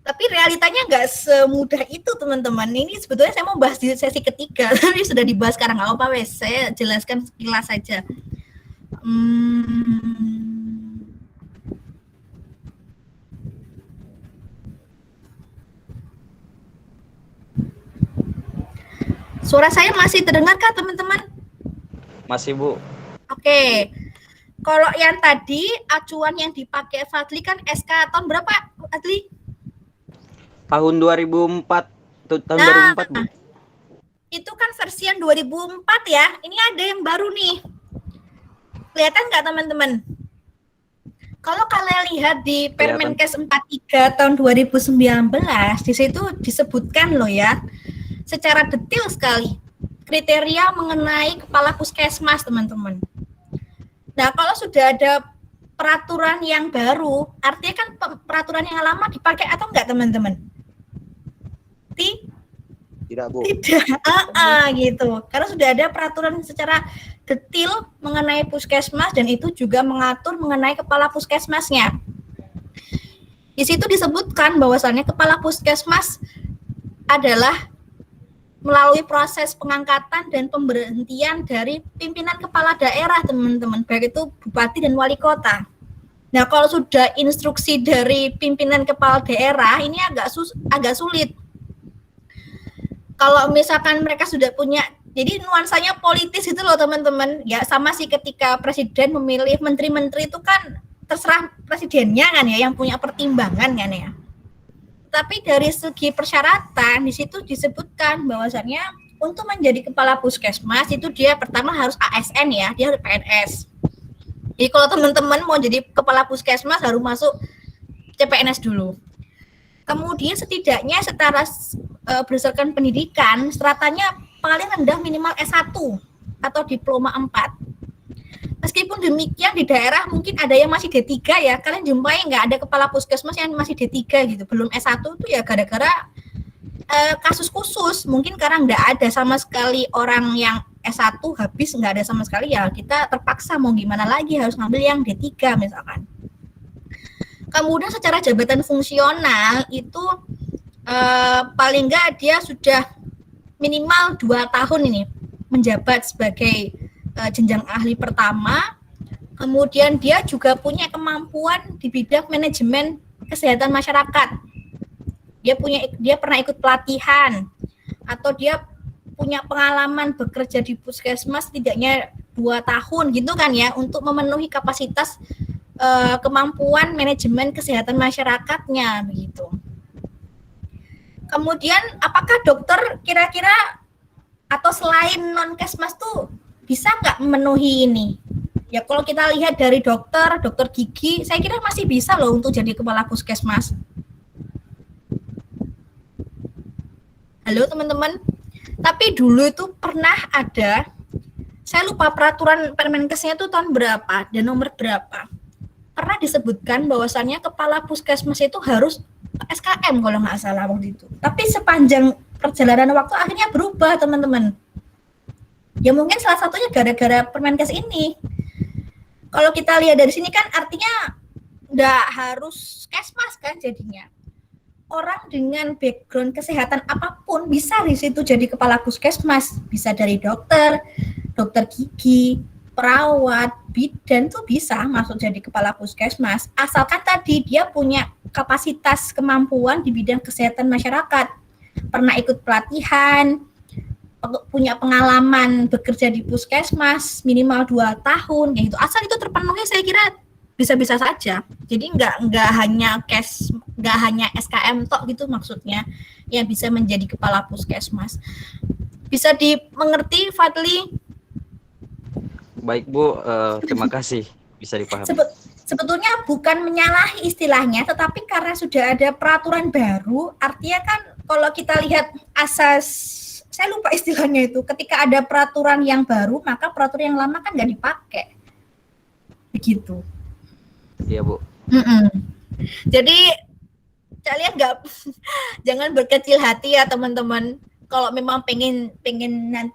Tapi realitanya nggak semudah itu teman-teman. Ini sebetulnya saya mau bahas di sesi ketiga, tapi sudah dibahas sekarang, nggak apa-apa wes. Saya jelaskan sekilas saja. Suara saya masih terdengarkah teman-teman? Masih Bu. Oke. Kalau yang tadi acuan yang dipakai Fadli kan SK tahun berapa, Fadli? Tahun 2004. Tahun 2004 Bu. Itu kan versi yang 2004 ya. Ini ada yang baru nih. Kelihatan nggak teman-teman? Kalau kalian lihat di Permenkes 43 tahun 2019, di situ disebutkan loh ya. secara detail sekali kriteria mengenai kepala puskesmas, teman-teman. Nah, kalau sudah ada peraturan yang baru, artinya kan peraturan yang lama dipakai atau enggak, teman-teman? Tidak, Bu. Tidak, gitu. Karena sudah ada peraturan secara detail mengenai puskesmas dan itu juga mengatur mengenai kepala puskesmasnya. Di situ disebutkan bahwasannya kepala puskesmas adalah melalui proses pengangkatan dan pemberhentian dari pimpinan kepala daerah, teman-teman, baik itu bupati dan wali kota. Nah, kalau sudah instruksi dari pimpinan kepala daerah, ini agak sulit. Kalau misalkan mereka sudah punya, jadi nuansanya politis itu loh, teman-teman. Ya sama sih ketika presiden memilih menteri-menteri itu kan terserah presidennya kan ya, yang punya pertimbangan kan ya. Tapi dari segi persyaratan di situ disebutkan bahwasannya untuk menjadi kepala puskesmas itu dia pertama harus ASN ya, dia harus PNS. Jadi kalau teman-teman mau jadi kepala puskesmas harus masuk CPNS dulu. Kemudian setidaknya setara berdasarkan pendidikan, stratanya paling rendah minimal S1 atau diploma 4. Meskipun demikian di daerah mungkin ada yang masih D3 ya, kalian jumpai nggak ada kepala puskesmas yang masih D3 gitu, belum S1 itu ya gara-gara kasus khusus, mungkin karena nggak ada sama sekali orang yang S1 habis, nggak ada sama sekali ya kita terpaksa mau gimana lagi harus ngambil yang D3 misalkan. Kemudian secara jabatan fungsional itu paling nggak dia sudah minimal 2 tahun ini menjabat sebagai jenjang ahli pertama, kemudian dia juga punya kemampuan di bidang manajemen kesehatan masyarakat. Dia pernah ikut pelatihan atau dia punya pengalaman bekerja di puskesmas setidaknya 2 tahun gitu kan ya, untuk memenuhi kapasitas kemampuan manajemen kesehatan masyarakatnya begitu. Kemudian apakah dokter kira-kira atau selain non-kesmas tuh bisa nggak memenuhi ini? Ya kalau kita lihat dari dokter gigi, saya kira masih bisa loh untuk jadi kepala puskesmas. Halo teman-teman. Tapi dulu itu pernah ada, saya lupa peraturan Permenkesnya itu tahun berapa dan nomor berapa. Pernah disebutkan bahwasannya kepala puskesmas itu harus SKM kalau nggak salah waktu itu. Tapi sepanjang perjalanan waktu akhirnya berubah, teman-teman. Ya mungkin salah satunya gara-gara Permenkes ini. Kalau kita lihat dari sini kan artinya nggak harus kesmas kan jadinya. Orang dengan background kesehatan apapun bisa di situ jadi kepala puskesmas. Bisa dari dokter gigi, perawat, bidan tuh bisa masuk jadi kepala puskesmas. Asalkan tadi dia punya kapasitas kemampuan di bidang kesehatan masyarakat. Pernah ikut pelatihan, punya pengalaman bekerja di puskesmas minimal 2 tahun kayak gitu. Asal itu terpenuhi saya kira bisa-bisa saja. Jadi nggak hanya SKM tok gitu maksudnya yang bisa menjadi kepala puskesmas. Bisa dimengerti, Fadli? Baik Bu, terima kasih, bisa dipahami. Sebetulnya bukan menyalahi istilahnya, tetapi karena sudah ada peraturan baru, artinya kan kalau kita lihat asas, saya lupa istilahnya itu, ketika ada peraturan yang baru, maka peraturan yang lama kan nggak dipakai. Begitu. Iya Bu. Jadi kalian jangan berkecil hati ya teman-teman. Kalau memang pengen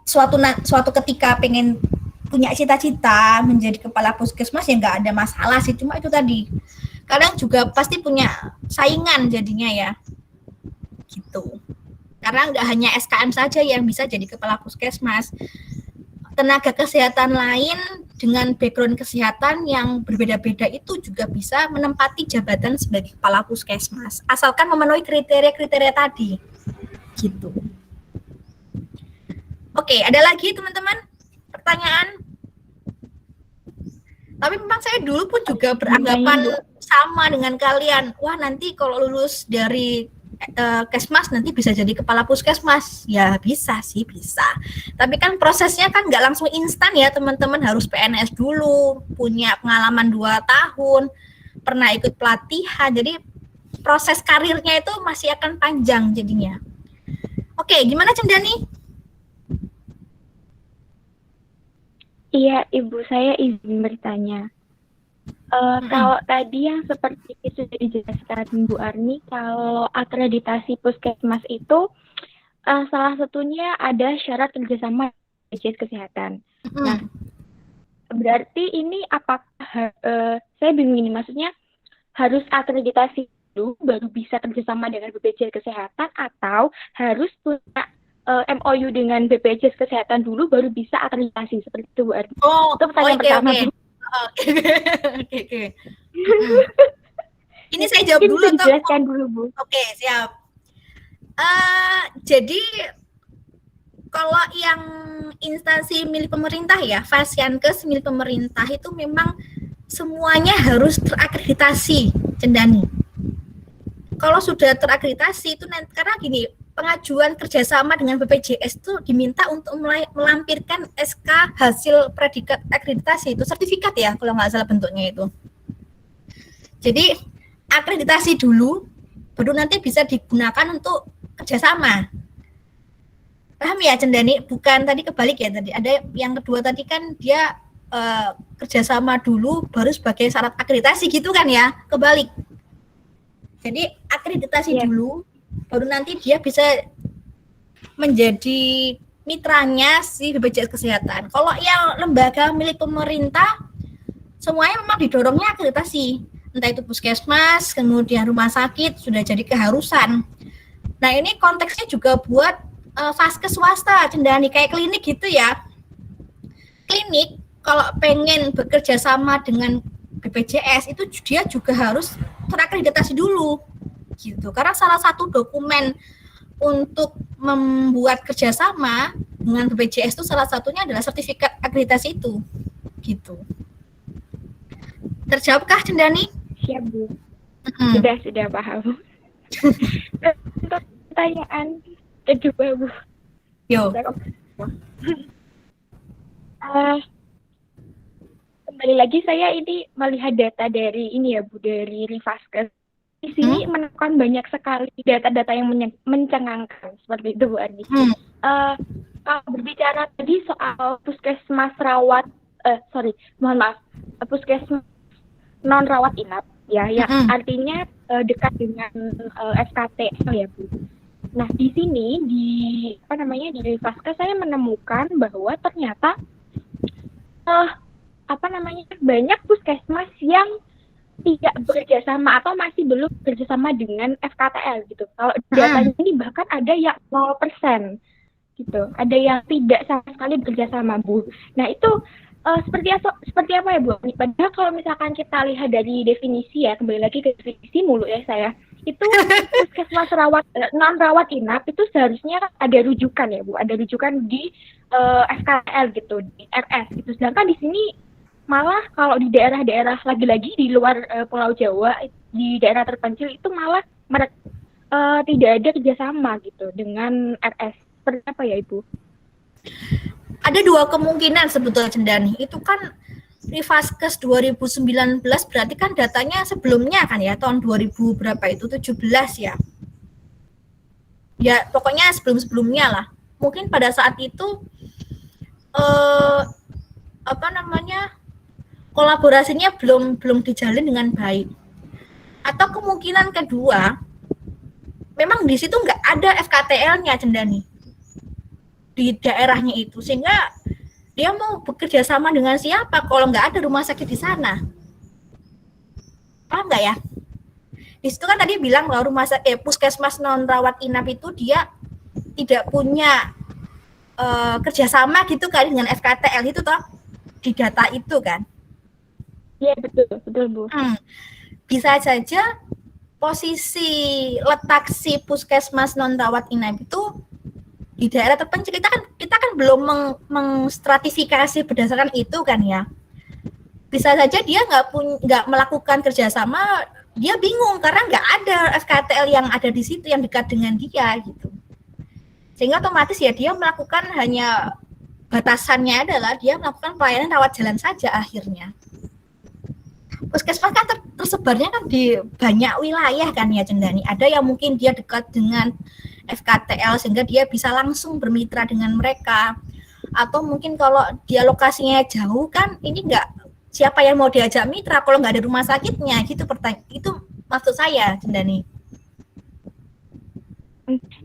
suatu ketika pengen punya cita-cita menjadi kepala puskesmas ya nggak ada masalah sih, cuma itu tadi kadang juga pasti punya saingan jadinya ya gitu, karena nggak hanya SKM saja yang bisa jadi kepala puskesmas, tenaga kesehatan lain dengan background kesehatan yang berbeda-beda itu juga bisa menempati jabatan sebagai kepala puskesmas asalkan memenuhi kriteria-kriteria tadi gitu. Oke, ada lagi teman-teman pertanyaan? Tapi memang saya dulu pun juga beranggapan sama dengan kalian. Wah, nanti kalau lulus dari kesmas nanti bisa jadi kepala puskesmas. Ya bisa sih, bisa. Tapi kan prosesnya kan nggak langsung instan ya teman-teman. Harus PNS dulu, punya pengalaman 2 tahun, pernah ikut pelatihan. Jadi proses karirnya itu masih akan panjang jadinya. Oke, gimana Cendani? Iya, Ibu, saya izin bertanya. Kalau tadi yang seperti sudah dijelaskan Bu Arni, kalau akreditasi puskesmas itu salah satunya ada syarat kerjasama BPJS Kesehatan. Nah, berarti ini apakah saya bingung ini, maksudnya harus akreditasi dulu baru bisa kerjasama dengan BPJS Kesehatan, atau harus punya MOU dengan BPJS Kesehatan dulu baru bisa akreditasi, seperti itu Bu Arni? Itu pertanyaan pertama. Oke. Ini saya jawab dulu atau? Dijelaskan dulu, Bu. Oke, siap. Jadi kalau yang instansi milik pemerintah ya, Fasyankes milik pemerintah itu memang semuanya harus terakreditasi, Cendani. Kalau sudah terakreditasi itu nanti, karena gini, pengajuan kerjasama dengan BPJS itu diminta untuk melampirkan SK hasil predikat akreditasi, itu sertifikat ya kalau nggak salah bentuknya itu. Jadi akreditasi dulu, baru nanti bisa digunakan untuk kerjasama. Paham ya Cendani? Bukan tadi kebalik ya tadi. Ada yang kedua tadi kan dia kerjasama dulu, baru sebagai syarat akreditasi gitu kan ya? Kebalik. Jadi akreditasi dulu, baru nanti dia bisa menjadi mitranya si BPJS Kesehatan. Kalau yang lembaga milik pemerintah, semuanya memang didorongnya akreditasi. Entah itu puskesmas, kemudian rumah sakit, sudah jadi keharusan. Nah ini konteksnya juga buat vaskes swasta, Cendani, kayak klinik gitu ya. Klinik, kalau pengen bekerja sama dengan BPJS, itu dia juga harus terakreditasi dulu gitu, karena salah satu dokumen untuk membuat kerjasama dengan BPJS itu salah satunya adalah sertifikat akreditasi itu gitu. Terjawabkah Cendani? Siap Bu. Sudah paham. Untuk pertanyaan kedua Bu. Yo. Kembali lagi saya ini melihat data dari ini ya Bu, dari Rivaskes. Di sini menemukan banyak sekali data-data yang mencengangkan seperti itu Bu Arni. Kalau berbicara tadi soal puskesmas puskesmas non rawat inap ya, yang artinya dekat dengan FKTL ya Bu. Nah di sini di Rivaskes saya menemukan bahwa ternyata banyak puskesmas yang tidak bekerja sama atau masih belum bekerja sama dengan FKTL gitu. Kalau datanya ini bahkan ada yang 0% gitu. Ada yang tidak sama sekali bekerja sama Bu. Nah itu seperti apa ya Bu? Padahal kalau misalkan kita lihat dari definisi ya, kembali lagi ke definisi mulu ya saya. Itu puskesmas non rawat inap itu seharusnya ada rujukan ya Bu. Ada rujukan di FKTL gitu, di RS gitu. Sedangkan di sini malah kalau di daerah-daerah lagi-lagi di luar Pulau Jawa, di daerah terpencil itu malah tidak ada kerjasama gitu dengan RS. Seperti apa ya Ibu? Ada dua kemungkinan sebetulnya Cendani. Itu kan Rivaskes 2019 berarti kan datanya sebelumnya kan ya, tahun 2000 berapa itu, 17 ya. Ya pokoknya sebelum-sebelumnya lah. Mungkin pada saat itu kolaborasinya belum dijalin dengan baik. Atau kemungkinan kedua, memang di situ nggak ada FKTL-nya Cendani di daerahnya itu, sehingga dia mau bekerja sama dengan siapa kalau nggak ada rumah sakit di sana. Paham nggak ya? Di situ kan tadi bilang bahwa puskesmas non rawat inap itu dia tidak punya kerjasama gitu kan dengan FKTL itu toh di data itu kan. Iya betul Bu. Bisa saja posisi letak si puskesmas non rawat inap itu di daerah terpencil. Kita kan belum mengstratifikasi berdasarkan itu kan ya. Bisa saja dia nggak melakukan kerjasama, dia bingung karena nggak ada FKTL yang ada di situ yang dekat dengan dia gitu. Sehingga otomatis ya dia melakukan hanya batasannya adalah dia melakukan pelayanan rawat jalan saja akhirnya. Puskesmas kan tersebarnya kan di banyak wilayah kan ya Cendani. Ada yang mungkin dia dekat dengan FKTL sehingga dia bisa langsung bermitra dengan mereka. Atau mungkin kalau dia lokasinya jauh kan ini nggak, siapa yang mau diajak mitra kalau nggak ada rumah sakitnya gitu, itu maksud saya, Cendani.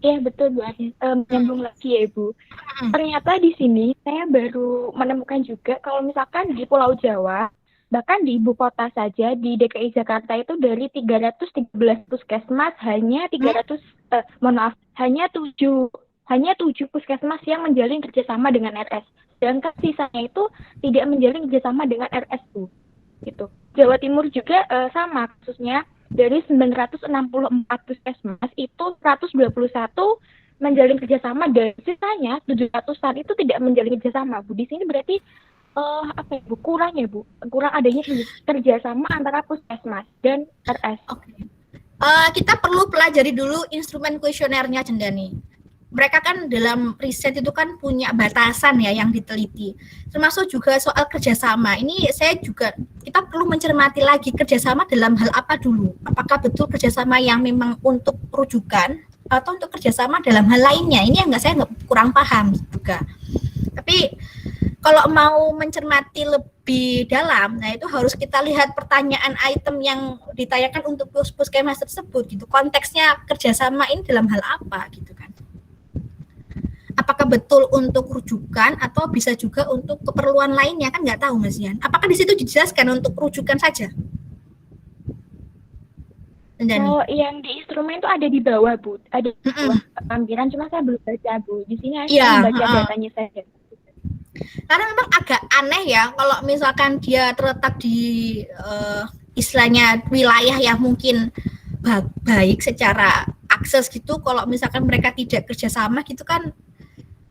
Iya betul Bu Agnes. Menyambung lagi ya Bu. Ternyata di sini saya baru menemukan juga kalau misalkan di Pulau Jawa, bahkan di ibu kota saja di DKI Jakarta itu dari 313 puskesmas hanya 7 puskesmas yang menjalin kerjasama dengan RS. Sedangkan sisanya itu tidak menjalin kerjasama dengan RS Bu. Gitu. Jawa Timur juga sama kasusnya. Dari 964 puskesmas itu 121 menjalin kerjasama dan sisanya 700-an itu tidak menjalin kerjasama Bu. Di sini berarti Bu, kurang ya Bu, kurang adanya kerjasama antara puskesmas dan RS. Oke. Kita perlu pelajari dulu instrumen kuesionernya, Cendani. Mereka kan dalam riset itu kan punya batasan ya yang diteliti, termasuk juga soal kerjasama. Ini kita perlu mencermati lagi kerjasama dalam hal apa dulu. Apakah betul kerjasama yang memang untuk rujukan atau untuk kerjasama dalam hal lainnya? Ini yang saya kurang paham juga. Tapi kalau mau mencermati lebih dalam, nah itu harus kita lihat pertanyaan item yang ditanyakan untuk puskesmas tersebut gitu. Konteksnya kerjasama ini dalam hal apa gitu kan? Apakah betul untuk rujukan atau bisa juga untuk keperluan lainnya, kan nggak tahu Mas Yan. Apakah di situ dijelaskan untuk rujukan saja? Oh, yang di instrumen itu ada di bawah Bu, ada di bawah lampiran, cuma saya belum baca Bu. Di sini saya baca datanya saja. Karena memang agak aneh ya kalau misalkan dia terletak di istilahnya wilayah yang mungkin baik secara akses gitu, kalau misalkan mereka tidak kerjasama gitu kan,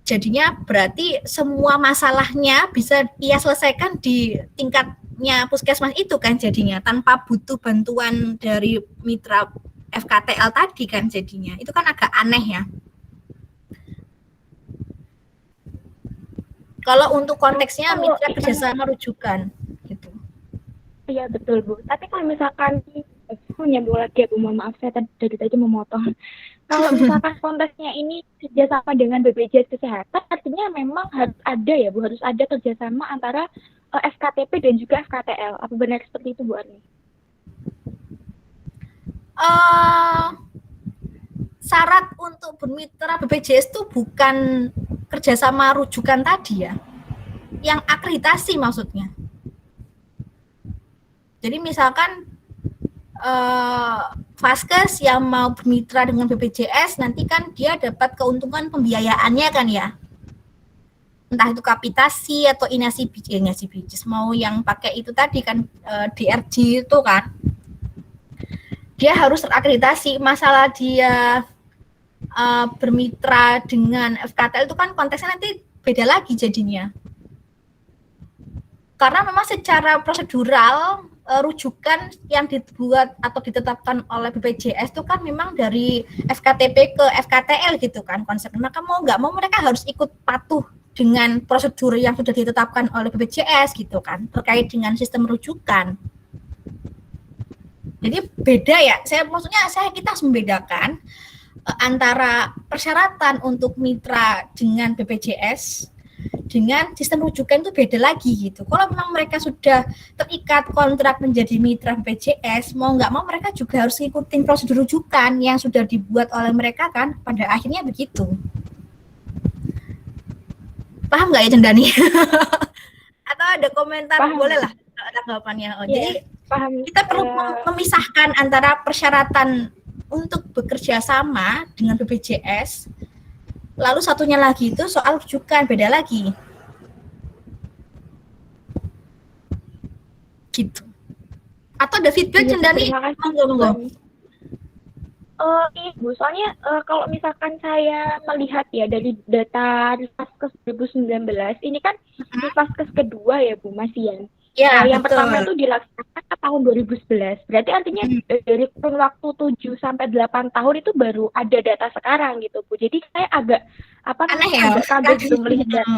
jadinya berarti semua masalahnya bisa ia selesaikan di tingkatnya puskesmas itu kan, jadinya tanpa butuh bantuan dari mitra FKTL tadi kan, jadinya itu kan agak aneh ya. Kalau untuk konteksnya mitra kerjasama rujukan gitu. Iya betul Bu. Tapi kalau misalkan nyambung lagi Bu, mohon maaf saya tadi memotong. Kalau misalkan konteksnya ini kerjasama dengan BPJS Kesehatan, artinya memang harus ada ya Bu, harus ada kerjasama antara FKTP dan juga FKTL. Apa benar seperti itu Bu Arni? Syarat untuk bermitra BPJS itu bukan kerjasama rujukan tadi ya, yang akreditasi maksudnya. Jadi misalkan Vaskes yang mau bermitra dengan BPJS nanti kan dia dapat keuntungan pembiayaannya kan ya, entah itu kapitasi atau inasi bijis mau yang pakai itu tadi kan, DRG itu kan dia harus terakreditasi. Masalah dia bermitra dengan FKTL itu kan konteksnya nanti beda lagi jadinya, karena memang secara prosedural rujukan yang dibuat atau ditetapkan oleh BPJS itu kan memang dari FKTP ke FKTL gitu kan konsepnya. Maka mau nggak mau mereka harus ikut patuh dengan prosedur yang sudah ditetapkan oleh BPJS gitu kan, terkait dengan sistem rujukan. Jadi beda ya, kita harus membedakan antara persyaratan untuk mitra dengan BPJS dengan sistem rujukan itu beda lagi gitu. Kalau memang mereka sudah terikat kontrak menjadi mitra BPJS, mau nggak mau mereka juga harus ikutin prosedur rujukan yang sudah dibuat oleh mereka kan, pada akhirnya begitu. Paham nggak ya Cendani? Atau ada komentar? Paham. Boleh lah tanggapannya. Jadi paham. Kita perlu memisahkan antara persyaratan untuk bekerja sama dengan BPJS, lalu satunya lagi itu soal rujukan, beda lagi. Gitu. Atau ada feedback Cendani? Monggo. Ibu, soalnya kalau misalkan saya melihat ya dari data Vaskes 2019, ini kan Vaskes kedua ya Bu Mas Yan. Ya, yang pertama itu dilaksanakan tahun 2011. Berarti artinya dari kurun waktu 7 sampai 8 tahun itu baru ada data sekarang gitu Bu. Jadi saya agak agak kaget gitu melihat data.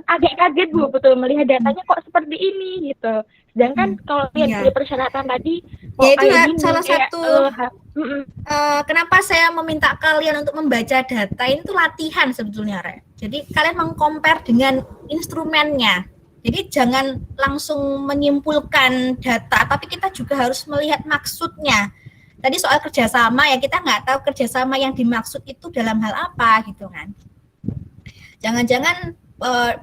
Agak kaget Bu betul melihat datanya kok seperti ini gitu. Sedangkan kalau lihat dari persyaratan tadi kok Ya itu kayak gini salah kayak satu mm-mm. kenapa saya meminta kalian untuk membaca data ini tuh latihan sebetulnya, Re. Jadi kalian mengcompare dengan instrumennya. Jadi jangan langsung menyimpulkan data, tapi kita juga harus melihat maksudnya. Tadi soal kerjasama ya, kita nggak tahu kerjasama yang dimaksud itu dalam hal apa gitu kan. Jangan-jangan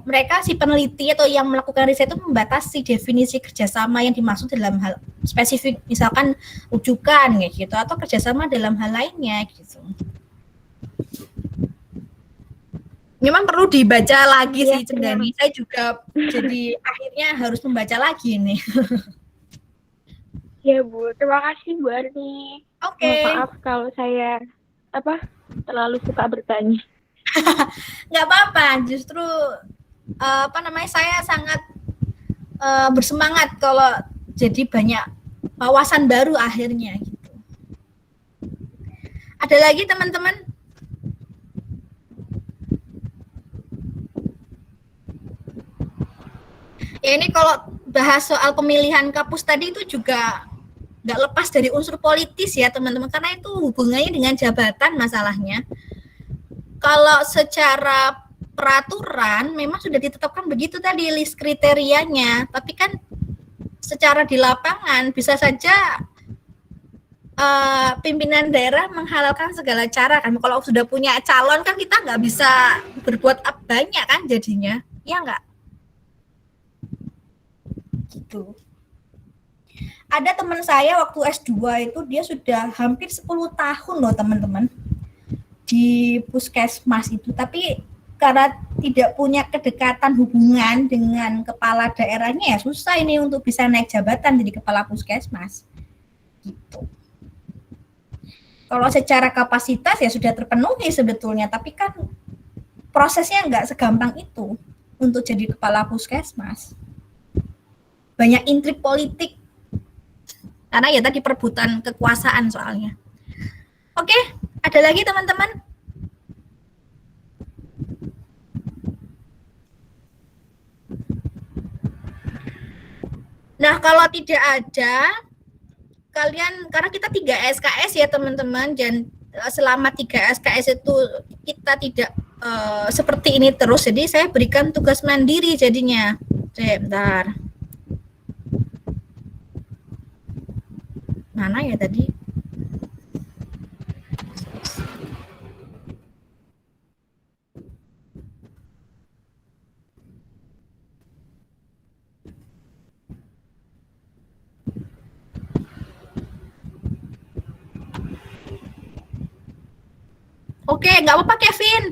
mereka si peneliti atau yang melakukan riset itu membatasi definisi kerjasama yang dimaksud dalam hal spesifik, misalkan rujukan kayak gitu, atau kerjasama dalam hal lainnya gitu. Memang perlu dibaca lagi Iya, sih Cendani. Saya juga jadi akhirnya harus membaca lagi nih. Ya Bu, terima kasih Bu Arni. Oke. Maaf kalau saya terlalu suka bertanya. Nggak apa-apa, justru saya sangat bersemangat kalau jadi banyak wawasan baru akhirnya gitu. Ada lagi teman-teman? Ya ini kalau bahas soal pemilihan kapus tadi itu juga nggak lepas dari unsur politis ya teman-teman, karena itu hubungannya dengan jabatan masalahnya. Kalau secara peraturan memang sudah ditetapkan begitu tadi list kriterianya, tapi kan secara di lapangan bisa saja pimpinan daerah menghalalkan segala cara kan. Kalau sudah punya calon kan kita nggak bisa berbuat banyak kan jadinya, ya nggak? Gitu. Ada teman saya waktu S2 itu dia sudah hampir 10 tahun loh teman-teman di puskesmas itu, tapi karena tidak punya kedekatan hubungan dengan kepala daerahnya ya susah ini untuk bisa naik jabatan jadi kepala puskesmas gitu. Kalau secara kapasitas ya sudah terpenuhi sebetulnya, tapi kan prosesnya nggak segampang itu untuk jadi kepala puskesmas. Banyak intrik politik karena ya tadi perebutan kekuasaan soalnya. Oke, ada lagi teman-teman? Nah, kalau tidak ada, kalian, karena kita 3 SKS ya teman-teman, dan selama 3 SKS itu kita tidak seperti ini terus, jadi saya berikan tugas mandiri jadinya. Bentar. Mana ya tadi? Oke, nggak apa-apa Kevin.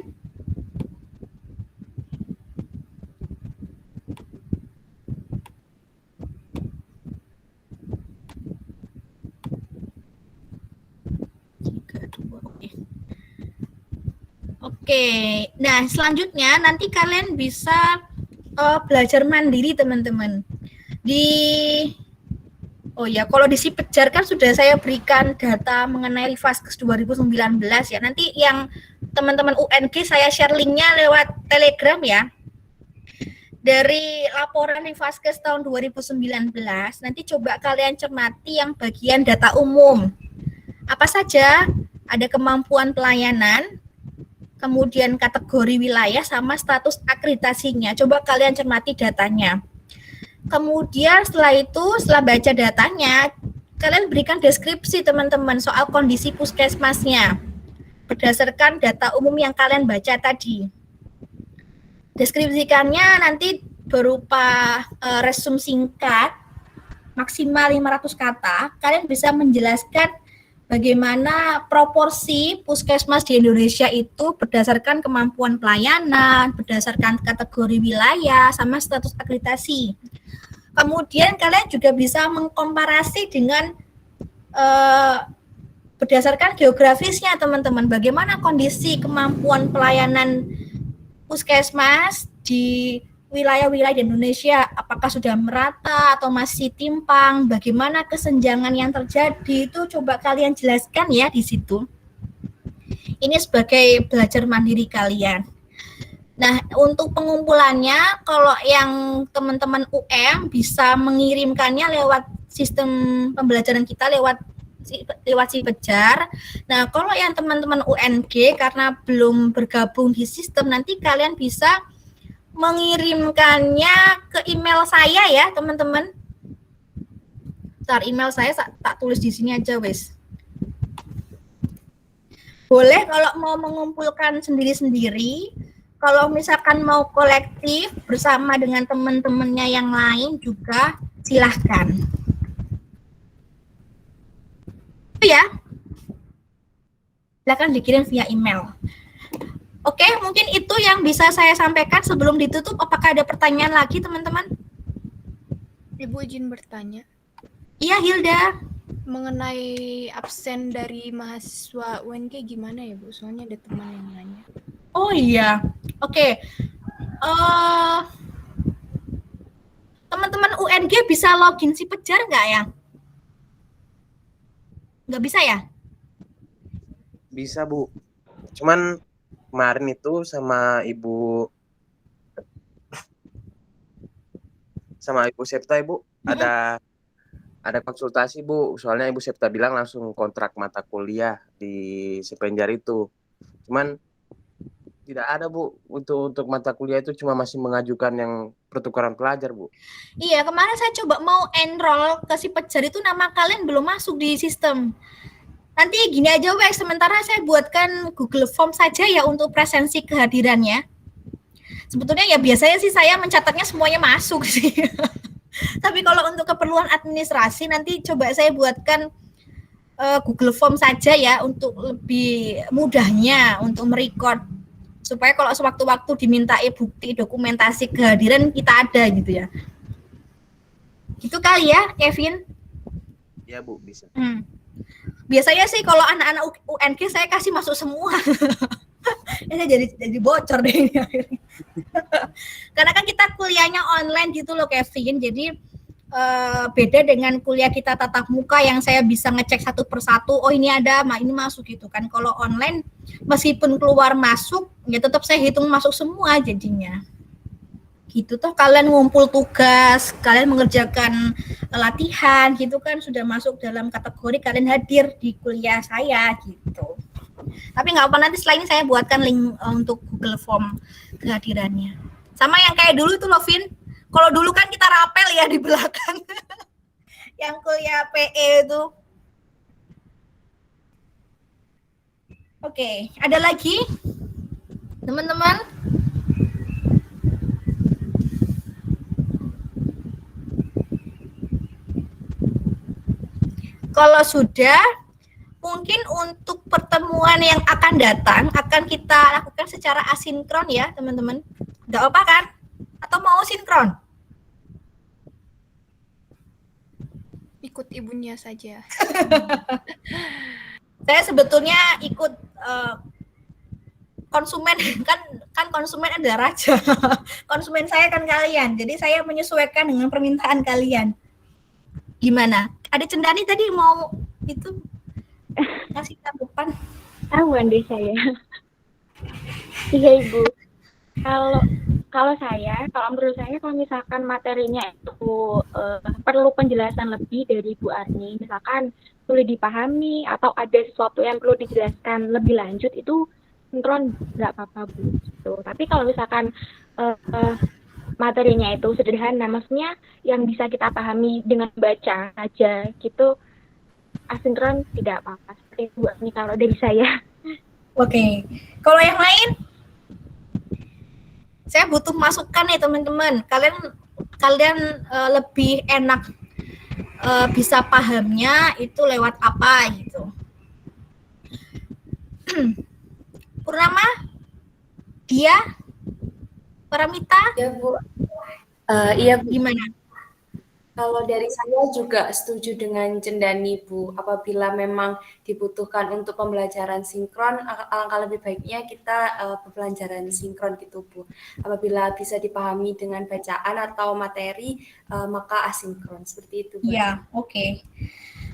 Oke, nah selanjutnya nanti kalian bisa belajar mandiri teman-teman. Kalau di Sipejar kan sudah saya berikan data mengenai Rifaskus 2019 ya. Nanti yang teman-teman UNG saya share linknya lewat Telegram ya. Dari laporan Rifaskus tahun 2019, nanti coba kalian cermati yang bagian data umum. Apa saja? Ada kemampuan pelayanan, kemudian kategori wilayah sama status akreditasinya. Coba kalian cermati datanya. Kemudian setelah baca datanya, kalian berikan deskripsi teman-teman soal kondisi puskesmasnya berdasarkan data umum yang kalian baca tadi. Deskripsikannya nanti berupa resume singkat, maksimal 500 kata. Kalian bisa menjelaskan bagaimana proporsi puskesmas di Indonesia itu berdasarkan kemampuan pelayanan, berdasarkan kategori wilayah, sama status akreditasi. Kemudian kalian juga bisa mengkomparasi dengan berdasarkan geografisnya teman-teman, bagaimana kondisi kemampuan pelayanan puskesmas di wilayah-wilayah di Indonesia, apakah sudah merata atau masih timpang, bagaimana kesenjangan yang terjadi, itu coba kalian jelaskan ya di situ. Ini sebagai belajar mandiri kalian. Nah, untuk pengumpulannya, kalau yang teman-teman UM bisa mengirimkannya lewat sistem pembelajaran kita lewat si Pejar. Nah, kalau yang teman-teman UNG karena belum bergabung di sistem, nanti kalian bisa mengirimkannya ke email saya ya, teman-teman. Ntar email saya tak tulis di sini aja, wes. Boleh kalau mau mengumpulkan sendiri-sendiri, kalau misalkan mau kolektif bersama dengan teman-temannya yang lain juga silahkan. Ya, silakan dikirim via email. Oke, mungkin itu yang bisa saya sampaikan sebelum ditutup. Apakah ada pertanyaan lagi, teman-teman? Ibu izin bertanya Iya, Hilda. mengenai absen dari mahasiswa UNG gimana ya Bu? Soalnya ada teman yang nanya. Oh iya, oke. Teman-teman UNG bisa login si Pejar nggak ya? Nggak bisa ya? Bisa, Bu. Cuman kemarin itu sama Ibu Septa, Ibu, ada konsultasi, Bu. Soalnya Ibu Septa bilang langsung kontrak mata kuliah di Sepenjar itu. Cuman tidak ada, Bu. Untuk mata kuliah itu cuma masih mengajukan yang pertukaran pelajar, Bu. Iya, kemarin saya coba mau enroll ke si Pejar itu nama kalian belum masuk di sistem. Nanti gini aja, wes. Sementara saya buatkan Google Form saja ya untuk presensi kehadirannya. Sebetulnya ya biasanya sih saya mencatatnya semuanya masuk sih. Tapi kalau untuk keperluan administrasi nanti coba saya buatkan Google Form saja ya untuk lebih mudahnya untuk merecord supaya kalau sewaktu-waktu dimintai bukti dokumentasi kehadiran kita ada gitu ya. Gitu kali ya, Kevin? Iya, Bu, bisa. Biasanya sih kalau anak-anak UNG saya kasih masuk semua. Ini jadi bocor deh ini akhirnya. Karena kan kita kuliahnya online gitu loh, Kevin. Jadi beda dengan kuliah kita tatap muka yang saya bisa ngecek satu persatu, oh ini ada, ini masuk gitu kan. Kalau online meskipun keluar masuk, ya tetap saya hitung masuk semua jadinya. Gitu toh kalian ngumpul tugas, kalian mengerjakan latihan gitu kan sudah masuk dalam kategori kalian hadir di kuliah saya gitu. Tapi nggak apa, nanti setelah ini saya buatkan link untuk Google Form kehadirannya. Sama yang kayak dulu tuh loh, Vin. Kalau dulu kan kita rapel ya di belakang. Yang kuliah PE itu. Oke, ada lagi? Teman-teman? Kalau sudah, mungkin untuk pertemuan yang akan datang akan kita lakukan secara asinkron ya, teman-teman. Nggak apa kan? Atau mau sinkron? Ikut ibunya saja. Saya sebetulnya ikut konsumen, kan konsumen adalah raja. Konsumen saya kan kalian. Jadi saya menyesuaikan dengan permintaan kalian. Gimana? Ada Cendani tadi mau itu kasih tanggapan? Tahuan deh saya. Iya, Ibu. Kalau menurut saya kalau misalkan materinya itu perlu penjelasan lebih dari Bu Arni, misalkan sulit dipahami atau ada sesuatu yang perlu dijelaskan lebih lanjut, itu sinkron nggak apa-apa, Bu. Gitu. Tapi kalau misalkan materinya itu sederhana, maksudnya yang bisa kita pahami dengan baca aja gitu, asinkron tidak apa-apa. Seperti Bu Arni kalau dari saya. Oke. Kalau yang lain? Saya butuh masukan nih teman-teman. Kalian lebih enak bisa pahamnya itu lewat apa gitu. Purnama, dia, Paramita, Ya Bu, iya Bu. gimana? Kalau dari saya juga setuju dengan Cendani Bu. Apabila memang dibutuhkan untuk pembelajaran sinkron, alangkah lebih baiknya kita pembelajaran sinkron gitu Bu. Apabila bisa dipahami dengan bacaan atau materi, maka asinkron. Seperti itu Bu. Iya, oke.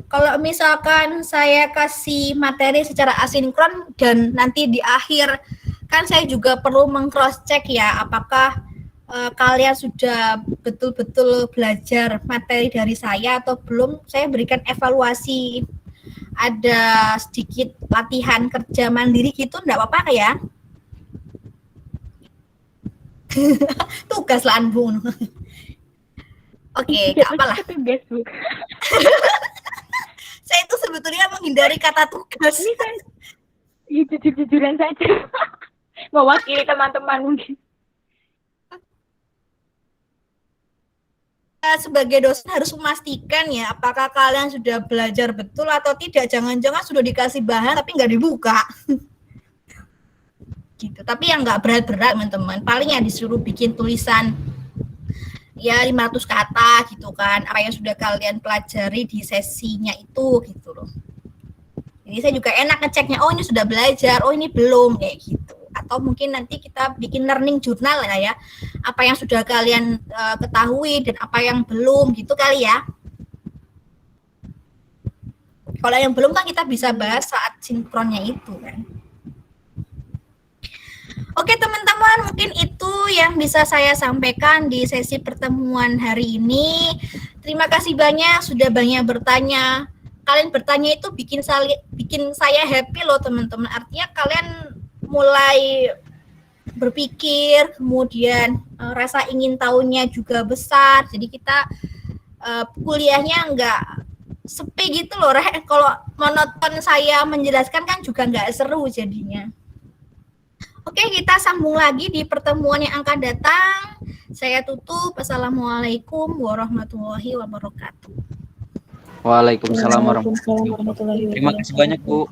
Kalau misalkan saya kasih materi secara asinkron dan nanti di akhir kan saya juga perlu meng-cross check ya apakah kalian sudah betul-betul belajar materi dari saya atau belum. Saya berikan evaluasi, ada sedikit latihan kerja mandiri gitu, enggak apa-apa ya? Tugas lah Bung. Oke, enggak apalah. Tugas, Bu. Saya itu sebetulnya menghindari kata tugas. Ini kan ya, jujur-jujuran saja. Mewakili teman-teman mungkin. Sebagai dosen harus memastikan ya apakah kalian sudah belajar betul atau tidak. Jangan-jangan sudah dikasih bahan tapi nggak dibuka. Gitu. Tapi yang nggak berat-berat teman-teman. Paling ya disuruh bikin tulisan ya 500 kata gitu kan. Apa yang sudah kalian pelajari di sesinya itu gitu loh. Jadi saya juga enak ngeceknya, oh ini sudah belajar, oh ini belum, kayak gitu. Atau mungkin nanti kita bikin learning journal lah ya, apa yang sudah kalian ketahui dan apa yang belum gitu kali ya. Kalau yang belum kan kita bisa bahas saat sinkronnya itu kan. Oke teman-teman, mungkin itu yang bisa saya sampaikan di sesi pertemuan hari ini. Terima kasih banyak sudah banyak bertanya. Kalian bertanya itu bikin saya happy loh teman-teman. Artinya kalian mulai berpikir, kemudian rasa ingin tahunya juga besar. Jadi kita kuliahnya nggak sepi gitu loh. Kalau monoton saya menjelaskan kan juga nggak seru jadinya. Oke, kita sambung lagi di pertemuan yang akan datang. Saya tutup. Assalamualaikum warahmatullahi wabarakatuh. Waalaikumsalam warahmatullahi wabarakatuh. Terima kasih banyak Bu.